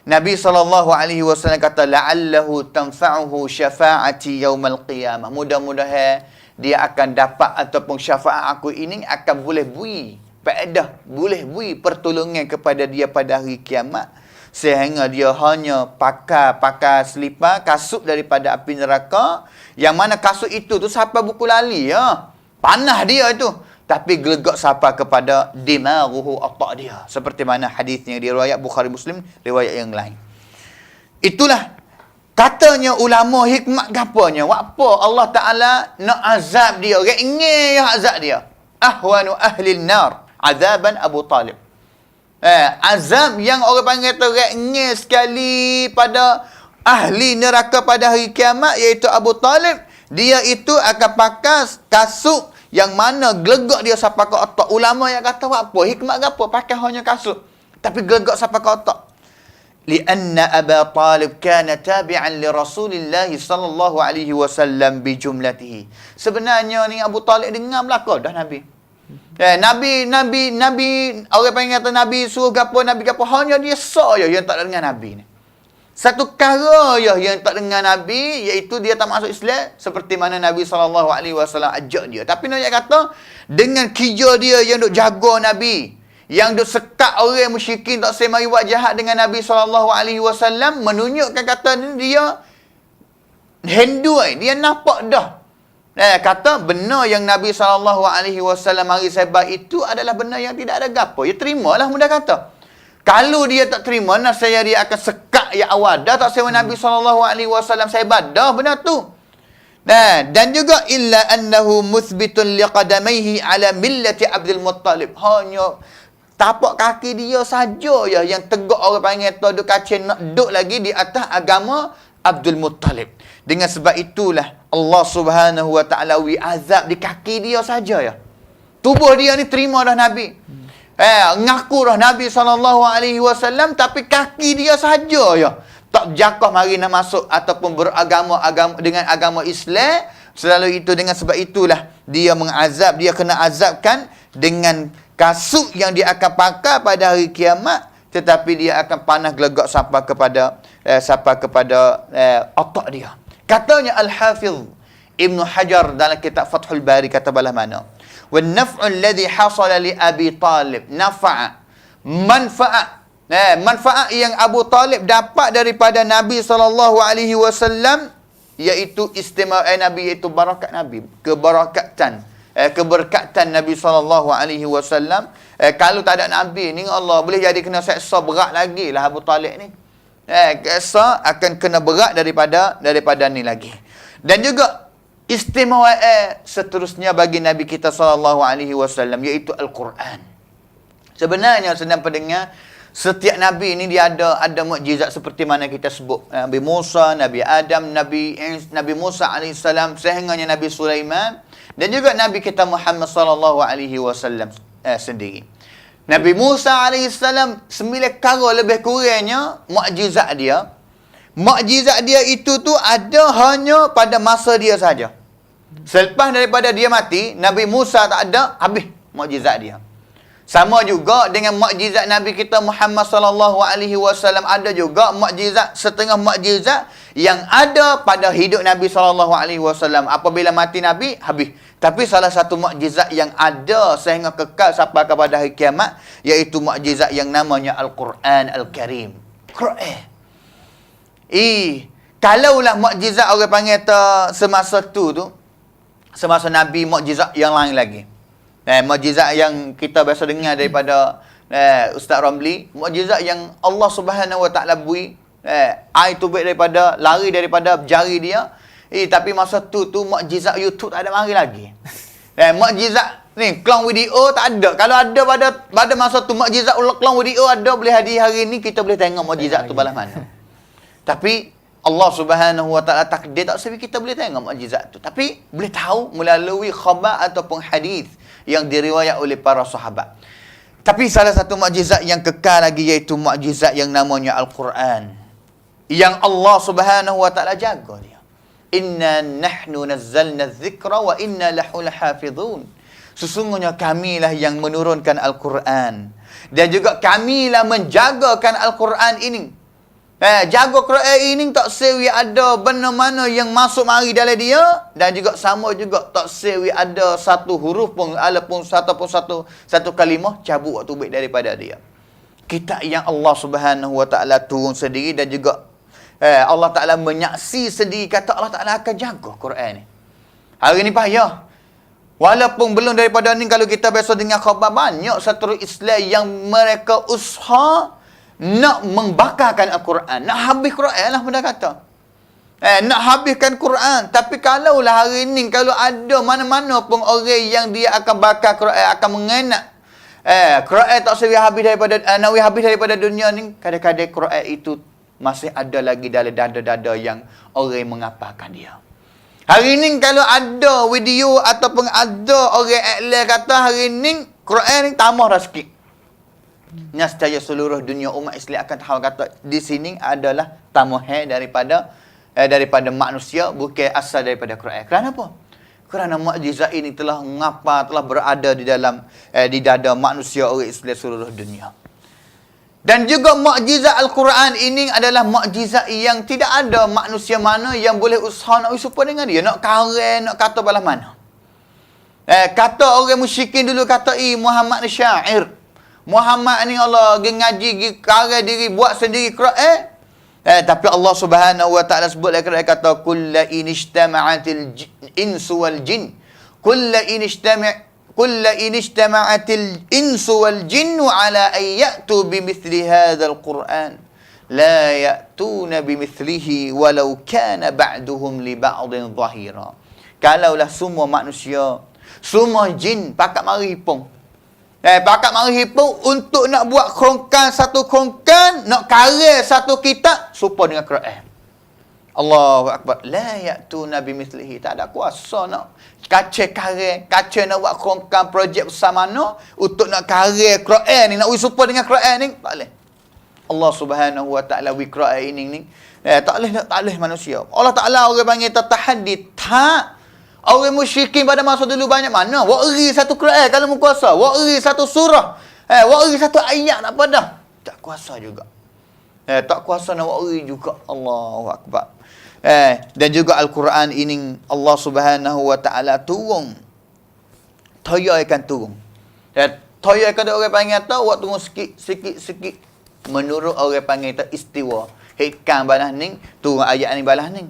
Nabi SAW kata, la'allahu tanfa'uhu syafa'ati yaumal qiyamah. Mudah-mudahan dia akan dapat ataupun syafaat aku ini akan boleh bui faedah, boleh bui pertolongan kepada dia pada hari kiamat, sehingga dia hanya pakai selipar kasut daripada api neraka, yang mana kasut itu tu sampai buku lali ya. Panah dia itu, tapi gelegak sampai kepada dimaghuhu, otak dia. Seperti mana hadisnya di riwayat Bukhari Muslim, riwayat yang lain. Itulah katanya ulama hikmat gapanya. Apa Allah Ta'ala nak azab dia. Orang ingin ya azab dia. Ahwanu ahli nar azaban Abu Talib. Azab yang orang panggil terengnya sekali pada ahli neraka pada hari kiamat, iaitu Abu Talib. Dia itu akan pakai kasut yang mana gelegak dia sampai ke otak. Ulama yang kata apa? Hikmat apa? Pakai hanya kasut, tapi gelegak sampai ke otak. Lianna Abu Talib kana tabi'an li Rasulillah sallallahu alaihi wasallam bi jumlatihi. Sebenarnya ni Abu Talib dengar belaka dah Nabi. Nabi orang panggil kata Nabi suruh gapo hanya dia saja yang tak dengar Nabi ni. Satu perkara yang tak dengar Nabi, iaitu dia tak masuk Islam, seperti mana Nabi SAW ajak dia. Tapi nak kata dengan kerja dia yang duk jaga Nabi, yang duk sekat orang musyrikin tak semai buat jahat dengan Nabi SAW, menunjukkan kata dia Hindu, dia nampak dah. Kata benar yang Nabi SAW mari sebar itu adalah benar yang tidak ada gapo. Ya terimalah, mudah kata. Kalau dia tak terima, nasaya dia akan sekat ya awal. Dah tak sewa Nabi SAW sebar dah benar tu. Dan juga illa annahu muthbitun liqadamaihi ala millati Abdul Muttalib. Hanya tapak kaki dia saja ya yang tegak orang panggil tu duk kacin nak duduk lagi di atas agama Abdul Muttalib. Dengan sebab itulah Allah Subhanahu wa taala azab di kaki dia saja ya. Tubuh dia ni terima dah Nabi. Ngaku dah Nabi SAW, tapi kaki dia saja ya tak jakah mari nak masuk ataupun beragama dengan agama Islam. Selalu itu, dengan sebab itulah dia mengazab, dia kena azabkan dengan kasut yang dia akan pakai pada hari kiamat, tetapi dia akan panas gelegak sampai kepada otak dia. Katanya Al-Hafiz Ibn Hajar dalam kitab Fathul Bari kata balah mana, wan naf'u alladhi hasala li Abi Talib nafa'a, manfaat yang Abu Talib dapat daripada Nabi SAW, iaitu istimewa Nabi, iaitu barakat Nabi, keberkatan Nabi SAW. Kalau tak ada Nabi ni, Allah boleh jadi kena seksa berat lagi lah Abu Talib ni. Seksa akan kena berat daripada ni lagi. Dan juga istimewa seterusnya bagi Nabi kita SAW, iaitu Al-Quran. Sebenarnya sedang pendengar, setiap Nabi ini dia ada mukjizat seperti mana kita sebut. Nabi Musa, Nabi Adam, Nabi Musa AS, sehingga Nabi Sulaiman, dan juga Nabi kita Muhammad SAW sendiri. Nabi Musa AS 9 kali lebih kurangnya mukjizat dia. Mukjizat dia itu tu ada hanya pada masa dia saja. Selepas daripada dia mati, Nabi Musa tak ada, habis mukjizat dia. Sama juga dengan mukjizat Nabi kita Muhammad SAW, ada juga mukjizat, setengah mukjizat yang ada pada hidup Nabi SAW. Apabila mati Nabi, habis. Tapi salah satu mukjizat yang ada sehingga kekal sampai kepada hari kiamat, iaitu mukjizat yang namanya Al-Quran Al-Karim. Quran. Kalaulah mukjizat orang panggil semasa tu, semasa Nabi, mukjizat yang lain lagi. Mukjizat yang kita biasa dengar daripada Ustaz Ramli, mukjizat yang Allah Subhanahu Wa Taala bui air tubik daripada lari daripada jari dia. Tapi masa tu mukjizat YouTube tak ada mari lagi. Mukjizat ni clown video tak ada. Kalau ada pada masa tu mukjizat clown video ada, boleh hari ni kita boleh tengok mukjizat tu balas mana. Tapi Allah Subhanahu Wa Taala takdir tak sampai kita boleh tengok mukjizat tu. Tapi boleh tahu melalui khabar ataupun hadis yang diriwayat oleh para sahabat. Tapi salah satu mukjizat yang kekal lagi iaitu mukjizat yang namanya Al-Quran. Yang Allah Subhanahu wa taala jaga dia. Inna nahnu nazzalna dzikra wa inna lahu lahafizun. Sesungguhnya kamilah yang menurunkan Al-Quran. Dan juga kamilah menjagakan Al-Quran ini. Jaga Quran ini tak sewi ada benda-mana yang masuk mari dalam dia. Dan juga sama juga tak sewi ada satu huruf pun, ataupun satu kalimah cabut waktu baik daripada dia. Kita yang Allah Subhanahu wa taala turun sendiri dan juga Allah Ta'ala menyaksi sendiri kata Allah Ta'ala akan jaga Quran ni. Hari ni payah. Walaupun belum daripada ni, kalau kita biasa dengar khabar, banyak satu Islam yang mereka usaha nak membakarkan Al-Quran. Nak habis Quran lah benda kata. Nak habiskan Quran. Tapi kalaulah hari ni, kalau ada mana-mana pun orang yang dia akan bakar Quran, akan mengenak Quran tak sewi habis daripada nak habis daripada dunia ni, kadang-kadang Quran itu masih ada lagi dalam dada-dada yang orang mengapakan dia. Hari ni kalau ada video ataupun ada orang iklan kata hari ni Quran ni tambah dah sikit. Nescaya seluruh dunia umat Islam akan tahu kata di sini adalah tambahan daripada manusia, bukan asal daripada Quran. Kerana apa? Kerana mukjizat ini telah berada di dalam di dada manusia orang Islam seluruh dunia. Dan juga mukjizat Al-Quran ini adalah mukjizat yang tidak ada manusia mana yang boleh usaha nak serupa dengan dia. Nak karen, nak kata balas mana. Kata orang musyrikin dulu kata, Muhammad ni syair. Muhammad ni Allah ngaji, karen diri, buat sendiri Quran. Tapi Allah Subhanahu wa taala sebut lagi kata, kulla inishtama'atil insu wal jin. Kulla inishtama'atil insu wal jinnu ala an ya'tu bimithli hadzal Qur'an la ya'tuna bimithlihi walau kana ba'duhum li ba'din zahira. Kalaulah semua manusia, semua jin pakat mari hipung. Pakat mari hipung untuk nak buat satu kerongkan, nak karya satu kitab serupa dengan Quran. Allahu Akbar. La ya'tuna bimithlihi. Tak ada kuasa nak kaca nak buat kerongkan projek bersama mana untuk nak karya Quran ni, nak serupa dengan Quran ni, tak boleh. Allah Subhanahu wa taala Quran ini tak boleh manusia. Allah Taala orang panggil tahaddi. Tak. Orang musyrikin pada masa dulu banyak mana wak eri satu Quran kalau kuasa, wak eri satu surah, wak eri satu ayat tak apa dah. Tak kuasa juga. Tak kuasa nak wak eri juga. Allahu Akbar. Dan juga Al-Quran ini Allah Subhanahu wa taala turun. Toya akan turun. Toya akan orang panggil tahu waktu turun sikit menurut orang panggil tak istiwa. Hikam balas ni, turun ayat ni balas ni.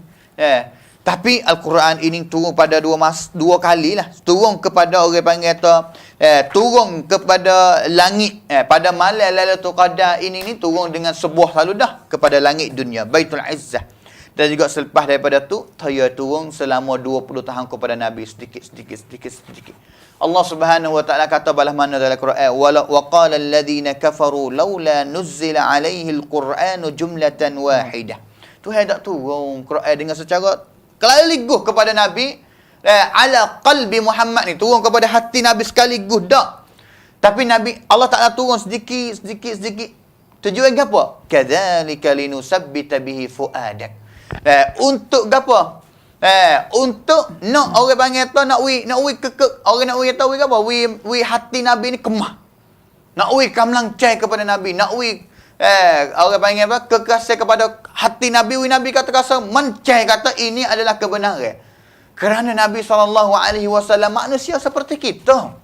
Tapi Al-Quran ini turun pada dua kali lah. Turun kepada orang panggil turun kepada langit. Pada malam Lailatul Qadar ini turun dengan sebuah saludah kepada langit dunia, Baitul Izzah. Dan juga selepas daripada tu, Toya turun selama 20 tahun kepada Nabi sedikit. Allah Subhanahu wa taala kata balas mana dalam Quran, wa qala alladhina kafaru laula nuzzila alaihi alquranu jumlatan wahidah. Tuhan tak turun Quran dengan secara sekaligus kepada Nabi ala qalbi Muhammad ni, turun kepada hati Nabi sekaligus dak. Tapi Nabi Allah Taala turun sedikit. Tujuan apa? Kadzalika linusabbita bihi fuadak. Untuk gapo? Untuk nak orang panggil tu nak wi orang nak wi kata wi apa? Wi hati Nabi ni kemah. Nak wi kamlang cai kepada Nabi, nak wi orang panggil apa? Kekasih kepada hati Nabi. Wi Nabi kata kasa mencai kata ini adalah kebenaran. Kerana Nabi SAW manusia seperti kita.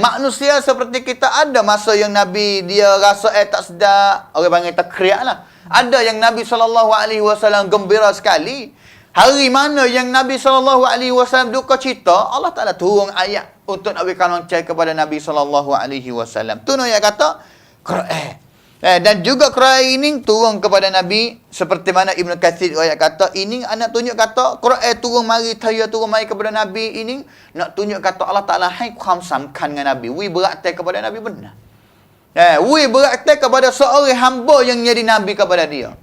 Manusia seperti kita, ada masa yang Nabi dia rasa tak sedar, orang panggil tak kriak lah. Ada yang Nabi SAW gembira sekali. Hari mana yang Nabi SAW duka cita, Allah Ta'ala turun ayat untuk nak berikan lonceng kepada Nabi SAW. Tu yang kata Quran. Dan juga Quran ini turun kepada Nabi, seperti mana Ibn Kathir ayat kata, ini anak tunjuk kata Quran turun mari kepada Nabi ini, nak tunjuk kata Allah Ta'ala hai khamsamkan dengan Nabi. Wi beraktai kepada Nabi benar. Wi beraktai kepada seorang hamba yang jadi Nabi kepada dia.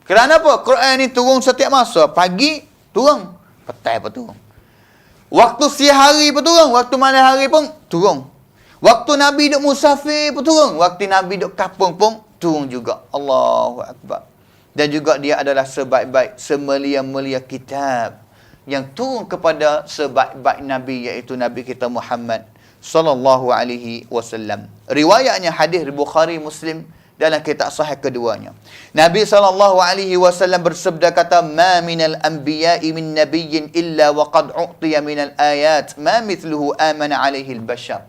Kerana apa? Quran ni turun setiap masa. Pagi turun, petang pun turun. Waktu siang hari pun turun, waktu malam hari pun turun. Waktu Nabi duk musafir pun turun. Waktu Nabi duk kapung pun turun juga. Allahu Akbar. Dan juga dia adalah sebaik-baik, semulia-mulia kitab yang turun kepada sebaik-baik Nabi, iaitu Nabi kita Muhammad sallallahu alaihi wasallam. Riwayatnya hadis Bukhari Muslim dalam kitab sahih keduanya. Nabi sallallahu alaihi wasallam bersabda kata, "Ma minal anbiya'i min nabiyyin illa wa qad u'tiya minal ayat ma mithluhu amana alaihi al-bashar."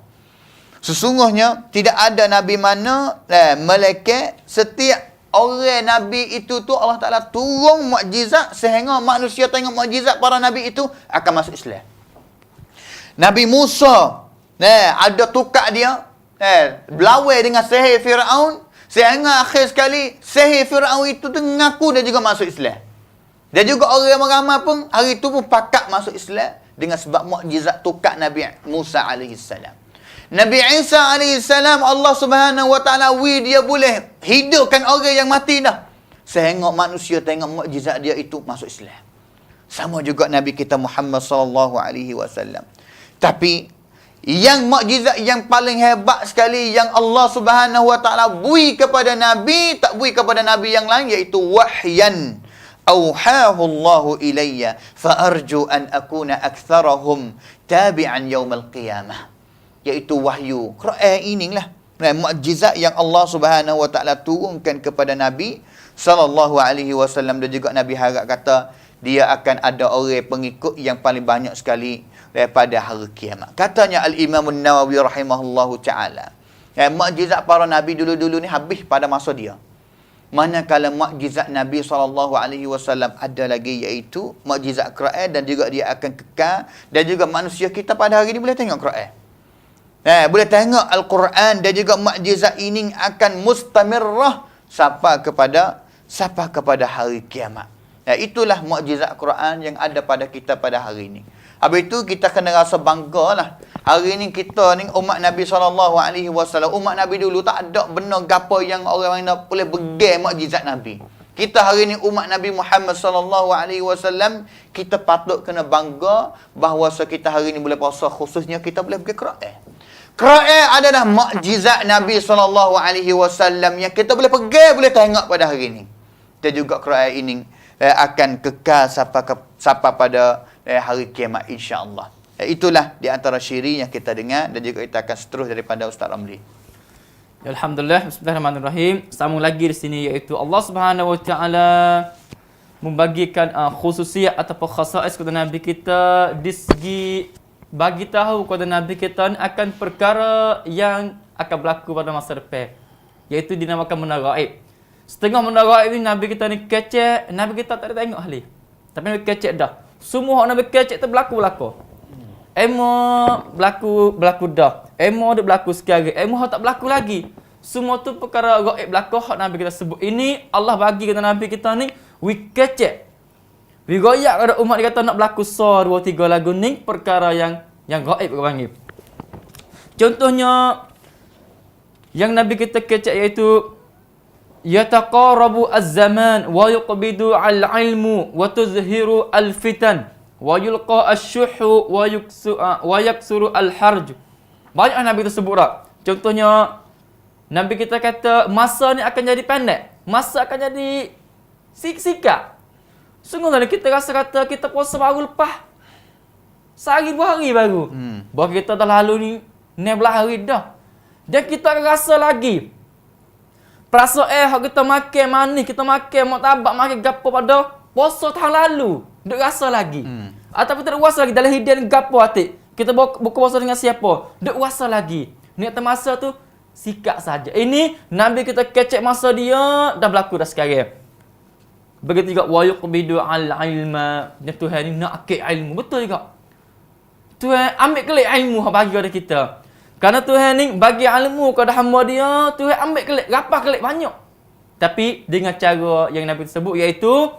Sesungguhnya tidak ada nabi mana malaikat setiap orang nabi itu tu Allah Taala turun mukjizat sehingga manusia tengok mukjizat para nabi itu akan masuk Islam. Nabi Musa ada tukar dia berlawan dengan sihir Firaun sehingga akhir sekali sihir Firaun itu tu mengaku dia juga masuk Islam. Dan juga orang ramai pun hari itu pun pakat masuk Islam dengan sebab mukjizat tukar Nabi Musa alaihi salam. Nabi Isa AS, Allah Subhanahu Wa Taala dia boleh hidupkan orang yang mati dah. Sehingga manusia tengok mukjizat dia itu masuk Islam. Sama juga Nabi kita Muhammad sallallahu alaihi wasallam. Tapi yang mukjizat yang paling hebat sekali yang Allah Subhanahu Wa Taala beri kepada Nabi, tak beri kepada Nabi yang lain, iaitu wahyan. Auhahu Allahu ilayya fa arju an akuna aktsarahum tabi'an yaumil qiyamah. Iaitu wahyu. Quran inilah mukjizat yang Allah Subhanahu Wa Taala turunkan kepada Nabi sallallahu alaihi wasallam, dan juga Nabi harap kata dia akan ada orang pengikut yang paling banyak sekali daripada hari kiamat. Katanya Al-Imam An-Nawawi rahimahullahu taala, mukjizat para nabi dulu-dulu ni habis pada masa dia. Manakala mukjizat Nabi sallallahu alaihi wasallam ada lagi, iaitu mukjizat Quran, dan juga dia akan kekal, dan juga manusia kita pada hari ini boleh tengok Quran. Boleh tengok Al-Quran, dan juga mukjizat ini akan mustamirrah sampai kepada hari kiamat. Itulah mukjizat Quran yang ada pada kita pada hari ini. Habis itu kita kena rasa banggalah. Hari ini kita ni umat Nabi SAW, umat Nabi dulu tak ada benar gapo yang orang lain boleh begal mukjizat Nabi. Kita hari ini umat Nabi Muhammad SAW, kita patut kena bangga bahawa kita hari ini boleh puasa, khususnya kita boleh pergi Quran. Quran adalah mukjizat Nabi SAW yang kita boleh pegang, boleh tengok pada hari ini. Dan juga Quran ini akan kekal sampai pada hari kiamat, insya-Allah. Itulah di antara syirik yang kita dengar, dan juga kita akan seterus daripada Ustaz Ramli. Alhamdulillah, bismillahirrahmanirrahim. Sambung lagi di sini, iaitu Allah Subhanahu Wa Taala membagikan khususiat ataupun khasais kepada Nabi kita di segi bagi tahu kepada Nabi kita akan perkara yang akan berlaku pada masa depan, iaitu dinamakan benda gaib. Setengah benda gaib ni Nabi kita ni kecek, Nabi kita tak ada tengok hali. Tapi Nabi kecek dah. Semua Nabi kecek tu berlaku. Emo berlaku dah. Emo dia berlaku sekarang. Emo tak berlaku lagi. Semua tu perkara gaib berlaku hak Nabi kita sebut. Ini Allah bagi kepada Nabi kita ni, we kecek. We goyak ada umat dia kata nak berlaku 2-3 lagu ni perkara yang gaib ke panggil. Contohnya yang Nabi kita kecek, iaitu yataqarabu az-zaman wa yuqbidu al-ilmu wa tuzhiru al-fitan wa yulqa asy-syuhu wa yaksuru al-harj. Banyak Nabi kita sebut dah. Contohnya Nabi kita kata masa ni akan jadi pendek, masa akan jadi sikat. Sungguh lah kita rasa kata kita puasa baru lepas sehari 2 hari baru. Bahawa kita dah lalu ni 16 hari dah. Dan kita akan rasa lagi. Perasaan kita makan manis, kita makan martabak, makan gapo pada puasa tahun lalu. Duk rasa lagi. Ataupun tak rasa lagi dalam hidup gapo hati. Kita buka puasa dengan siapa? Duk rasa lagi. Niat masa tu sikat saja. Ini Nabi kita kecek masa dia dah berlaku dah sekarang. Begitu juga wa yuqbidu al-ilma. Tuhan ni nak akik ilmu. Betul juga. Tuhan ambil kelik ilmu bagi kepada kita. Kerana Tuhan ni bagi ilmu kepada hamba dia, Tuhan ambil kelik, rapah kelik banyak. Tapi dengan cara yang Nabi sebut, iaitu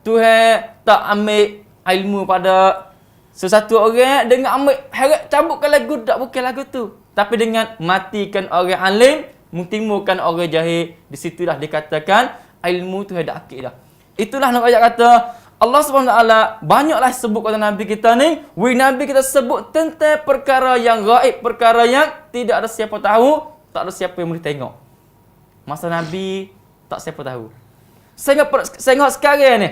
Tuhan tak ambil ilmu pada sesuatu orang dengan ambil harap cabutkan lagu, tak bukan lagu tu. Tapi dengan matikan orang alim, mengtimbulkan orang jahil. Di situlah dikatakan ilmu tu ada akid dah. Itulah nak ayat kata Allah SWT banyaklah sebut kata Nabi kita ni. Nabi kita sebut tentang perkara yang gaib, perkara yang tidak ada siapa tahu, tak ada siapa yang boleh tengok. Masa Nabi tak siapa tahu. Saya sekarang ni,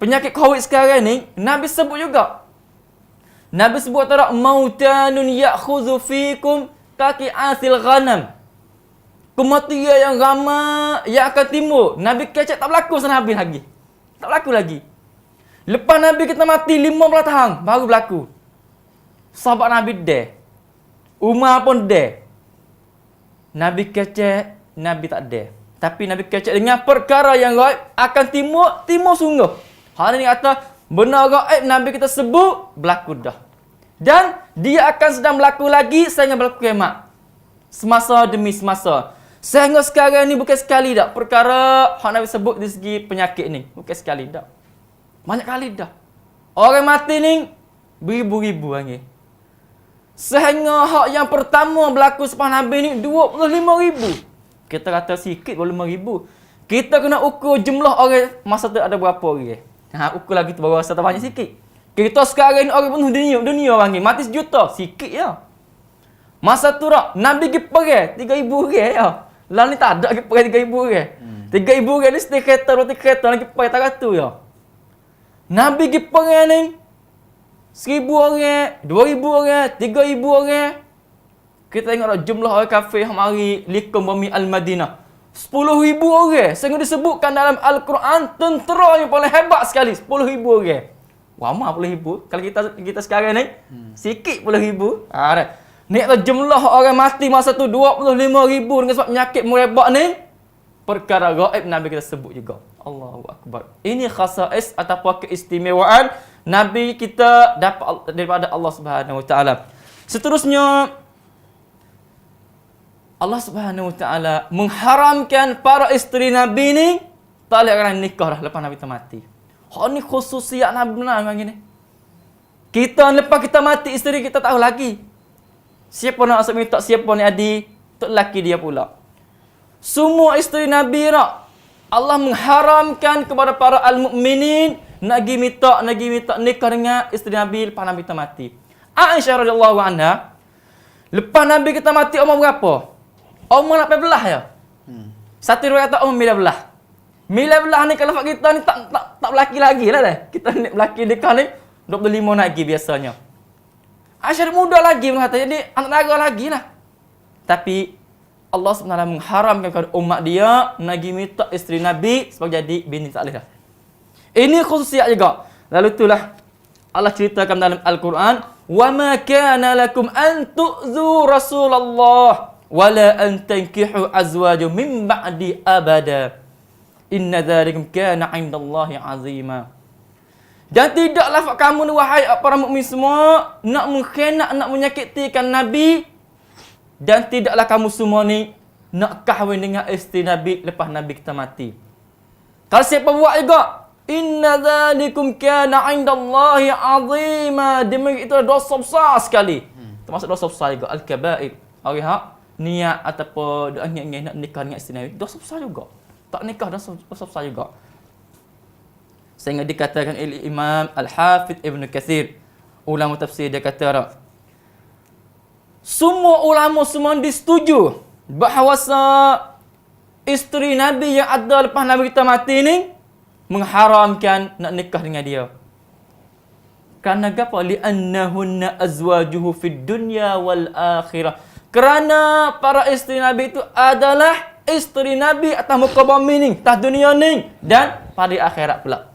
penyakit COVID sekarang ni, Nabi sebut juga. Nabi sebut antara mautanun ya'khudhu fikum kaki asil ghanam. Kematian yang ramai yang akan timbul. Nabi kecek tak berlaku sana Nabi lagi. Tak berlaku lagi. Lepas Nabi kita mati 15 tahun baru berlaku. Sahabat Nabi deh. Umar pun deh. Nabi kecek, Nabi tak deh. Tapi Nabi kecek dengan perkara yang gaib akan timbul sungguh. Hal ini kata benar gaib Nabi kita sebut berlaku dah. Dan dia akan sedang berlaku lagi sehingga berlaku kiamat. Semasa demi semasa. Sehingga sekarang ni bukan sekali dah perkara hak Nabi sebut dari segi penyakit ni. Bukan sekali dah. Banyak kali dah. Orang mati ni beribu-ribu lagi. Sehingga hak yang pertama berlaku selepas Nabi ni 25,000. Kita kata sikit 25,000. Kita kena ukur jumlah orang masa tu ada berapa orang. Ukur lagi tu baru rasa banyak sikit. Kita sekarang ni orang penuh dunia orang ni. Mati 1 juta. Sikit ya. Masa tu rak Nabi pergi perang 3,000 orang ya. Lah ni tak ada pergi perang 3,000 orang. 3,000 orang ni setiap kereta, roti kereta lagi perang tak kata ya. Nabi pergi perang ni 1,000 orang, 2,000 orang, 3,000 orang. Kita tengok dah jumlah orang kafir yang mari likung bumi Al-Madinah. 10,000 orang. Sehingga disebutkan dalam Al-Quran tentera yang paling hebat sekali 10,000 orang. Ramai 10,000. Kalau kita sekarang ni sikit 10,000. Ni jumlah orang mati masa tu 25,000 dengan sebab penyakit merebak ni. Perkara gaib Nabi kita sebut juga. Allahu Akbar. Ini khasais ataupun keistimewaan Nabi kita dapat daripada Allah Subhanahu Wa Taala. Seterusnya Allah Subhanahu Wa Taala mengharamkan para isteri Nabi ni tak boleh orang nikah dah lepas Nabi kita mati. Hak ni khususiat Nabi benar orang ni. Kita lepas kita mati isteri kita tahu lagi. Siapa nak asal minta siapa ni adik, tok laki dia pula. Semua isteri Nabi nak Allah mengharamkan kepada para al-mukminin nak pergi minta nikah dengan isteri Nabi lepas Nabi kita mati. Aisyah radhiyallahu anha lepas Nabi kita mati umur berapa? Umur 18 ya. Satu riwayat kata umur 19. 19 ni kalau kita ni tak berlaki lagi lah dah. Kita ni berlaki nikah ni 25 lagi biasanya. Aisyah muda lagi kata jadi anak dara lagi lah. Tapi Allah SWT mengharamkan kepada umat dia nak minta isteri Nabi sebagai jadi bini tak boleh dah. Ini khususiat juga. Lalu itulah Allah ceritakan dalam Al-Quran, "Wa ma kana lakum an tu'zu Rasulullah wa la an tankihu azwajahu min ba'di abada. Inna dzalikum kana 'indallahi 'azima." Dan tidaklah kamu wahai para mukmin semua nak mengkhianat, nak menyakitikan Nabi, dan tidaklah kamu semua ni nak kahwin dengan isteri Nabi lepas Nabi kita mati. Kalau siapa buat juga, inna dzalikum kana 'indallahi 'azima. Demi itu dosa besar sekali. Termasuk dosa besar juga al-kaba'ir. Orang hak niat ataupun doa ingin nak nikah dengan isteri Nabi, dosa besar juga. Tak nikah dosa besar juga. Sehingga dikatakan oleh Imam Al-Hafidh Ibn Kathir, ulama tafsir, dia kata semua ulama semua disetuju bahawasa isteri Nabi yang ada lepas Nabi kita mati ni mengharamkan nak nikah dengan dia. Kerana apa? Li'annahunna azwajuhu fid dunya wal akhirah. Kerana para isteri Nabi itu adalah isteri Nabi atas muka bumi ni, atas dunia ni, dan pada akhirat pula.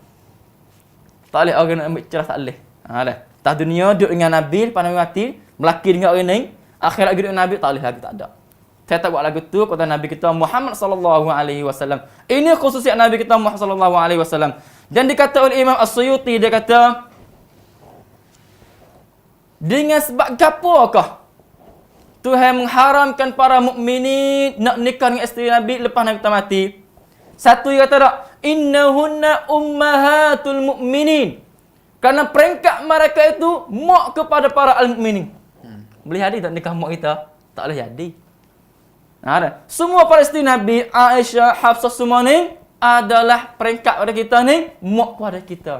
Tak boleh orang nak ambil cerah, tak boleh. Atas dunia duduk dengan Nabi lepas Nabi mati, melaki dengan orang ni, akhirat duduk dengan Nabi tak boleh lagi, tak ada. Saya tak buat lagu tu kata Nabi kita Muhammad sallallahu alaihi wasallam. Ini khususiat Nabi kita Muhammad sallallahu alaihi wasallam. Dan dikata oleh Imam As-Suyuti, dia kata dengan sebab apakah Tuhan mengharamkan para mukminin nak nikah dengan isteri Nabi lepas Nabi kita mati? Satu dia kata tak, innahunna ummahatul mu'minin. Kerana peringkat mereka itu mak kepada para al-mukminin. Boleh jadi tak nikah mak kita? Tak boleh jadi. Semua para isteri Nabi, Aisyah, Hafsah semua ni adalah peringkat pada kita ni mak kepada kita.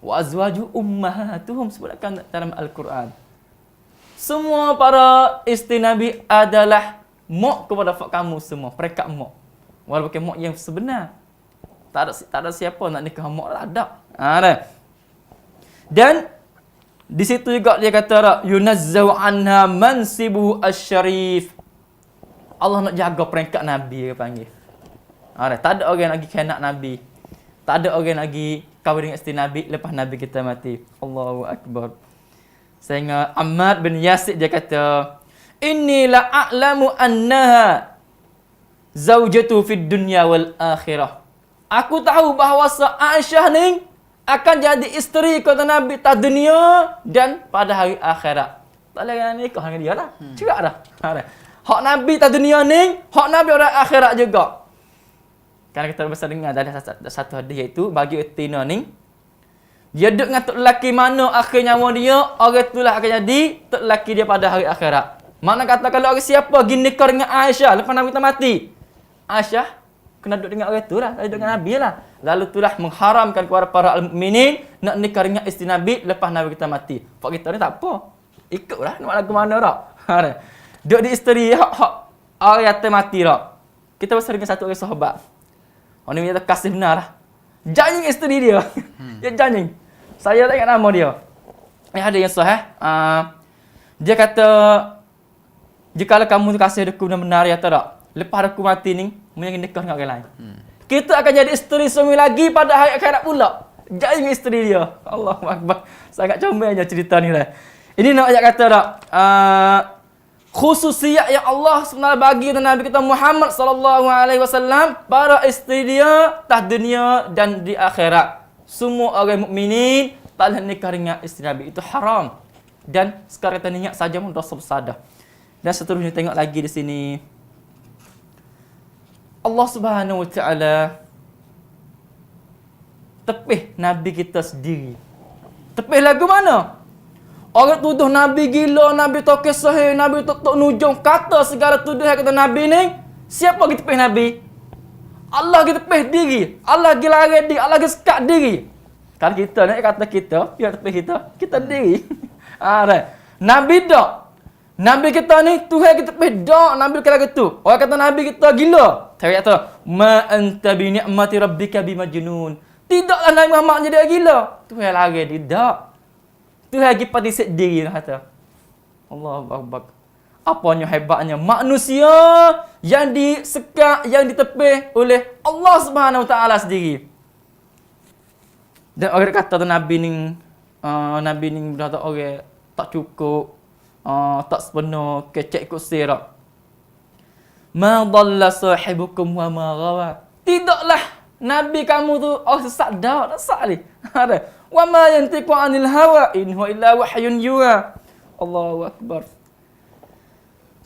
Wa azwaju ummahatuhum sebutkan dalam Al-Quran. Semua para isteri Nabi adalah mak kepada kamu semua. Mereka mak. Walaupun mak yang sebenar. Tak ada siapa nak nikah mak lah. Ada. Dan di situ juga dia kata yunazzau anha mansibu asy-syarif. Allah nak jaga peringkat Nabi, dia panggil. Tak ada orang lagi khianat Nabi. Tak ada orang lagi kahwin dengan isteri Nabi lepas Nabi kita mati. Allahu akbar. Sehingga Ammar bin Yasir dia kata, "Inni la a'lamu annaha zaujatu fid dunya wal akhirah." Aku tahu bahawa Aisyah ni akan jadi isteri kata Nabi pada dunia dan pada hari akhirat. Tak boleh nikah dengan dia lah. Juga dah. Hak Nabi pada dunia ni, hak Nabi pada akhirat juga. Kerana kita besar dengar ada satu hadis iaitu bagi Tina ni, dia duduk dengan tok lelaki mana akhir nyawa dia, orang itulah akan jadi tok lelaki dia pada hari akhirat. Mana kata kalau orang siapa pergi nikah dengan Aisyah lepas Nabi kita mati, Aisyah kena duduk dengan orang itulah, duduk dengan Nabi lah. Lalu itulah mengharamkan kepada para al-mukminin nak nikah dengan isteri Nabi lepas Nabi kita mati. Pak kita ni tak apa. Ikutlah nak lagu mana dak. Duduk di isteri hak orang yang mati dak. Kita bersama dengan satu orang sahabat. Orang ni kata kasih benar lah. Janji isteri dia. Dia janji. Saya tak ingat nama dia. Ada yang sahih. Dia kata, jikalau kamu kasih aku benar-benar ya tak? Lepas aku mati ni, menyangka nikah dengan orang lain. Kita akan jadi isteri suami lagi pada hari akhirat pula. Janji isteri dia. Allahu akbar. Sangat comelnya cerita ni lah. Ini nak ayat kata tak? Khususiyat yang Allah sebenarnya bagi Nabi kita Muhammad sallallahu alaihi wasallam para isteri dia tah dunia dan di akhirat. Semua orang mukminin tak boleh nikah dengan isteri Nabi, itu haram. Dan sekarang kita ingat saja pun dosa besar dah. Dan seterusnya tengok lagi di sini. Allah Subhanahu wa taala tepih Nabi kita sendiri. Tepih lagu mana? Orang tuduh Nabi gila, Nabi tokeh sahih, Nabi tok nujung kata segala tuduhan kata Nabi ni. Siapa kita tepih Nabi? Allah kita tepih diri. Allah lagi larang diri, Allah lagi sekat diri. Kalau kita nak kata kita, dia tepih kita diri. Nabi tak. Nabi kita ni Tuhan kita tepih dak, Nabi kata gitu. Orang kata Nabi kita gila. Saya kata, "Ma anta bi ni'mati rabbika bimajnun." Tidaklah Nabi Muhammad jadi gila. Tuhan larang dia dak. Tu lagi pada diri dia kata. Allahu akbar. Apanya hebatnya manusia yang disekak, yang ditepih oleh Allah Subhanahu Wa Taala sendiri. Dan orang kata tu Nabi ni berkata orang tak cukup, tak sepenuh, kecek ikut sirat. Ma dhalla sahibukum wa ma ghawa. Tidaklah Nabi kamu tu sesat dah, tak sesat ni. Ada. Wa ma yantiqu 'anil hawa in huwa illa wahyun yuha. Allahu akbar.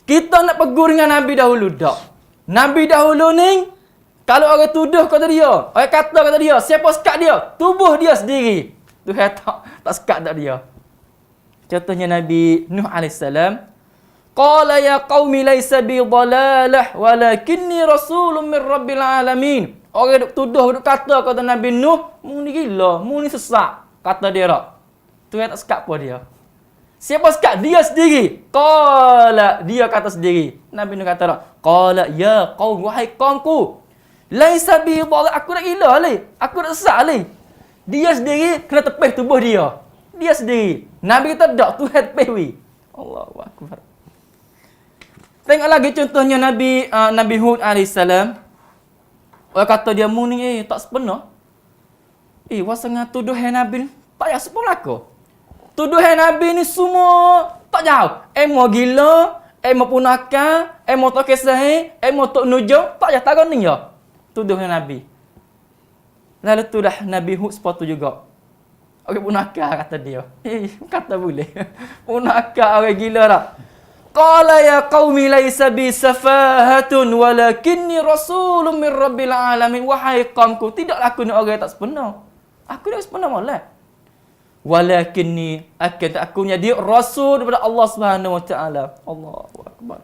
Kita nak pegur dengan Nabi dahulu dak. Nabi dahulu ni kalau orang tuduh kata dia, orang kata kata dia, siapa sekat dia? Tubuh dia sendiri. Tuhan tak sekat dak dia. Contohnya Nabi Nuh AS. Qala ya qaumi laysa bi dhalalah walakinni rasulun min rabbil alamin. Orang duk tuduh, duk kata Nabi Nuh, mu ni gila, mu ni sesak. Kata dia tak. Tuhan tak sekat apa dia. Siapa sekat? Dia sendiri. Qala, dia kata sendiri. Nabi Nuh kata tak. Qala ya qaum, wahai qaumku. Laisa bi dhalal, aku nak gila ali. Aku nak sesak ali. Dia sendiri kena tepih tubuh dia. Dia sendiri. Nabi kata tak, Tuhan tepih wi. Allahu akbar. Tengok lagi contohnya Nabi Hud alaihissalam. Orang kata dia mu ni tak sepenuh. Wasangah tuduhan Nabi tak payah sepuluh aku. Tuduhan Nabi ni semua tak jauh. Mau gila, mau punaka, mau tak kisah, mau tak nujung, tak payah tahu ni ya. Tuduhan Nabi. Lalu tudah Nabi Hud sepatu juga. Orang punaka kata dia. Kata boleh. Punaka orang gila tak. Qala ya qaumi laysa bi safahatun walakinni rasulun min rabbil alamin. Wahai kaumku, tidaklah aku ni orang tak sepenuh. Aku ni sepenuh malah. Walakinni aku jadi rasul daripada Allah Subhanahu Wa Taala. Allahu akbar.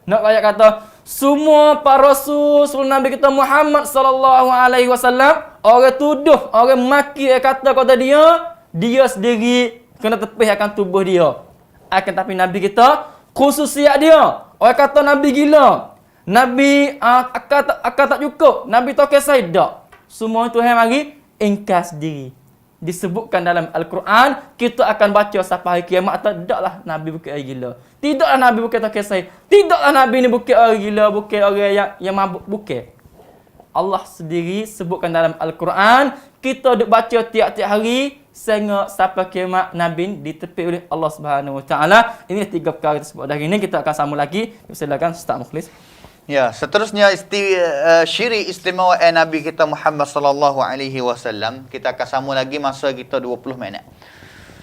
Nak kayak kata semua para rasul sebelum Nabi kita Muhammad sallallahu alaihi wasallam orang tuduh, orang maki kata dia sendiri kena tepih akan tubuh dia. Akan tapi Nabi kita khususiat dia. Orang kata Nabi gila. Nabi akan tak cukup. Nabi tak kisah dak. Semua Tuhan mari ingkar sendiri. Disebutkan dalam Al-Quran, kita akan baca sampai hari kiamat. Tidaklah Nabi bukan orang gila. Tidaklah Nabi bukan tak kisah. Tidaklah Nabi ni bukan orang gila, bukan orang yang mabuk, bukan. Allah sendiri sebutkan dalam Al-Quran, kita duk baca tiap-tiap hari sehingga sampai kiamat Nabi ditepi oleh Allah Subhanahu Wa Taala. Ini 3 perkara tersebut. Dari ini kita akan sambung lagi. Silakan Ustaz Mukhlis. Ya, seterusnya syiri istimewa Nabi kita Muhammad sallallahu alaihi wasallam. Kita akan sambung lagi masa kita 20 minit.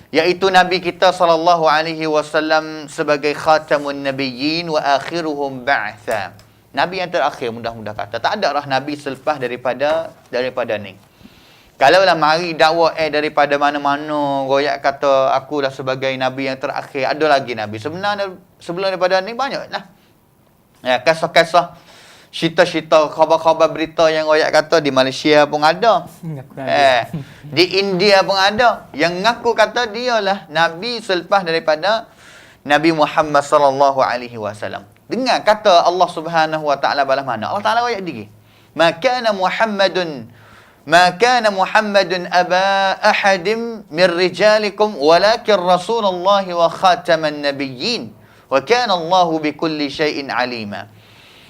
Iaitu Nabi kita sallallahu alaihi wasallam sebagai khatamun nabiyyin wa akhiruhum ba'tha. Nabi yang terakhir, mudah-mudah kata. Tak ada lah Nabi selepas daripada ni. Kalaulah mari dakwa daripada mana-mana, royak kata akulah sebagai Nabi yang terakhir, ada lagi Nabi. Sebenarnya sebelum daripada ni banyaklah. Ya, kisah-kisah, cerita-cerita, khabar-khabar berita yang royak kata di Malaysia pun ada. Di India pun ada. Yang ngaku kata dialah Nabi selepas daripada Nabi Muhammad sallallahu alaihi wasallam. Dengar kata Allah Subhanahu Wa Taala balas mana? Allah Taala royak diri. Ma kana Muhammadun aba ahadim min rijalikum walakin Rasulullah wa khataman nabiyyin. Wa kana Allahu bikulli syai'in alima.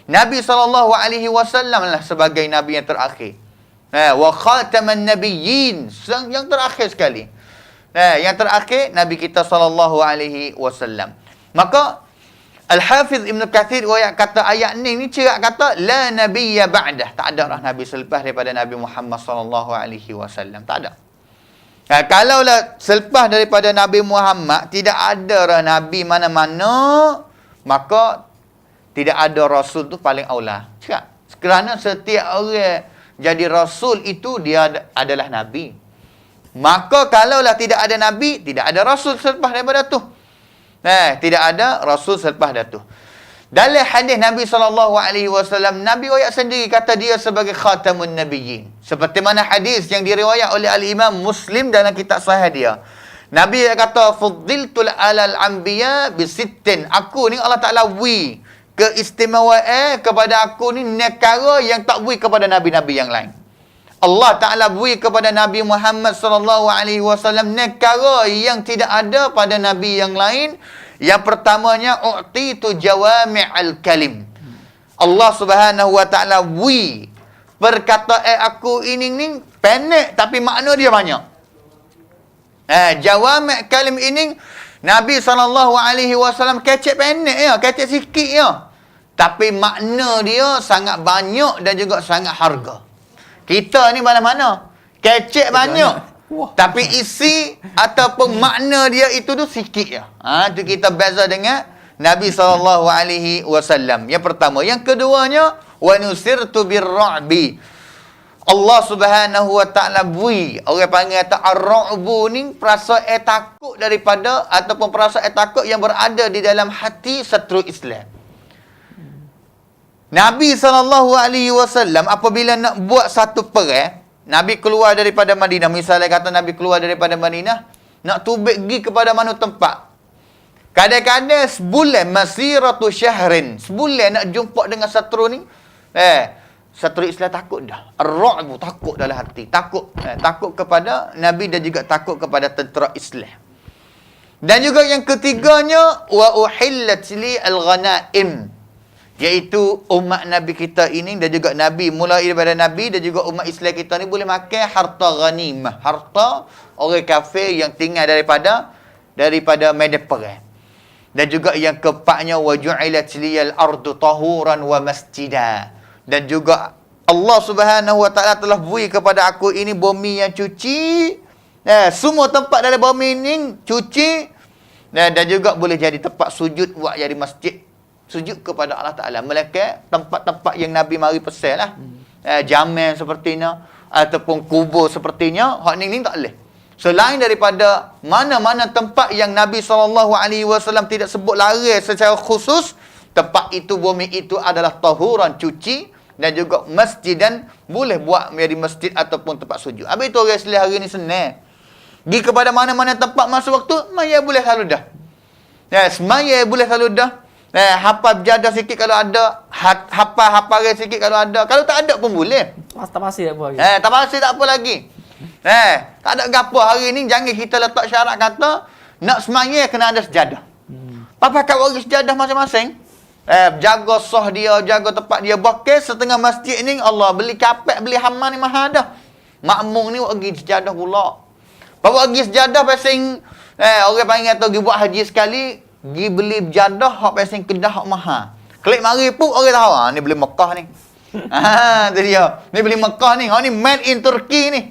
Nabi sallallahu alaihi wasallam lah sebagai nabi yang terakhir. Wa khataman nabiyyin, yang terakhir sekali. Yang terakhir Nabi kita sallallahu alaihi wasallam. Maka Al-Hafiz Ibn Kathir kata ayat ni cerak kata la nabiyya ba'dah. Tak ada lah nabi selepas daripada Nabi Muhammad sallallahu alaihi wasallam. Tak ada. Kalaulah selepas daripada Nabi Muhammad tidak ada lah Nabi mana-mana, maka tidak ada Rasul tu paling aula. Cakap. Kerana setiap orang jadi Rasul itu dia adalah Nabi. Maka kalaulah tidak ada Nabi, tidak ada Rasul selepas daripada tu. Tidak ada Rasul selepas dah tu. Dalam hadis Nabi SAW, Nabi royak sendiri kata dia sebagai khatamun nabiyyin. Seperti mana hadis yang diriwayat oleh Al-Imam Muslim dalam kitab sahih dia. Nabi kata, fuddiltul alal anbiya bisittin. Aku ni Allah Ta'ala beri keistimewaan kepada aku ni nekara yang tak beri kepada Nabi-Nabi yang lain. Allah Ta'ala beri kepada Nabi Muhammad SAW nekara yang tidak ada pada Nabi yang lain. Yang pertamanya, u'titu jawami'al kalim. Allah Subhanahu Wa Ta'ala beri perkataan aku ini pendek tapi makna dia banyak. Jawami' kalim ini Nabi SAW kecek pendek ya, kecek sikit ya. Tapi makna dia sangat banyak dan juga sangat harga. Kita ni mana-mana kecek banyak. Tapi isi ataupun makna dia itu tu sikit ya. Tu kita beza dengan Nabi SAW. Yang pertama. Yang keduanya, wa nusirtu birra'bi. Allah Subhanahu Wa Ta'ala beri. Orang panggil kata ar-ra'bu ni perasaan takut daripada ataupun perasaan takut yang berada di dalam hati setru Islam. Nabi SAW apabila nak buat satu perang, Nabi keluar daripada Madinah. Misalnya kata Nabi keluar daripada Madinah, nak tubik pergi kepada mana tempat. Kadang-kadang sebulan, masiratu syahrin. Sebulan nak jumpa dengan setru ni. Setru Islam takut dah. Ar-ra'bu, takut dalam hati. Takut. Takut kepada Nabi dan juga takut kepada tentera Islam. Dan juga yang ketiganya, wa uhillat li al-ghanaim. Iaitu umat Nabi kita ini dan juga Nabi, mulai daripada Nabi dan juga umat Islam kita ni boleh makan harta ghanimah. Harta orang kafir yang tinggal daripada medan perang. Dan juga yang keempatnya, wa ju'ilat liyal ardu tahuran wa masjida. Dan juga Allah Subhanahu Wa Ta'ala telah beri kepada aku ini bumi yang cuci. Semua tempat dalam bumi ini cuci. Dan juga boleh jadi tempat sujud buat jadi masjid. Sujud kepada Allah Ta'ala. Melainkan tempat-tempat yang Nabi mari pesan lah. Jamal sepertinya. Ataupun kubur sepertinya. Hak ni tak boleh. Selain daripada mana-mana tempat yang Nabi SAW tidak sebut laris secara khusus. Tempat itu, bumi itu adalah tahuran, cuci. Dan juga masjid dan boleh buat menjadi masjid ataupun tempat sujud. Habis itu orang Islam hari ni senang. Pergi kepada mana-mana tempat masa waktu, maya boleh lalu dah. Semaya boleh kalau dah. Hafal jadah sikit kalau ada. Hafal sikit kalau ada. Kalau tak ada pun boleh. Tak masih tak apa lagi. Tak masih tak apa lagi. Tak ada gapo hari ni jangan kita letak syarat kata nak semaya kena ada sejadah. Pakai kat waris sejadah masing-masing. Jaga sah dia, jaga tempat dia. Bakal setengah masjid ni Allah beli kapek, beli hama ni mahal dah. Makmum ni pergi sejadah pula. Bawa pergi sejadah pasing orang panggil atau pergi buat haji sekali, pergi beli sejadah hak pasing kedah hak mahal. Klik mari pun orang tahu ni beli Mekah ni. Tu dia. Ni beli Mekah ni. Hak ni made in Turkey ni.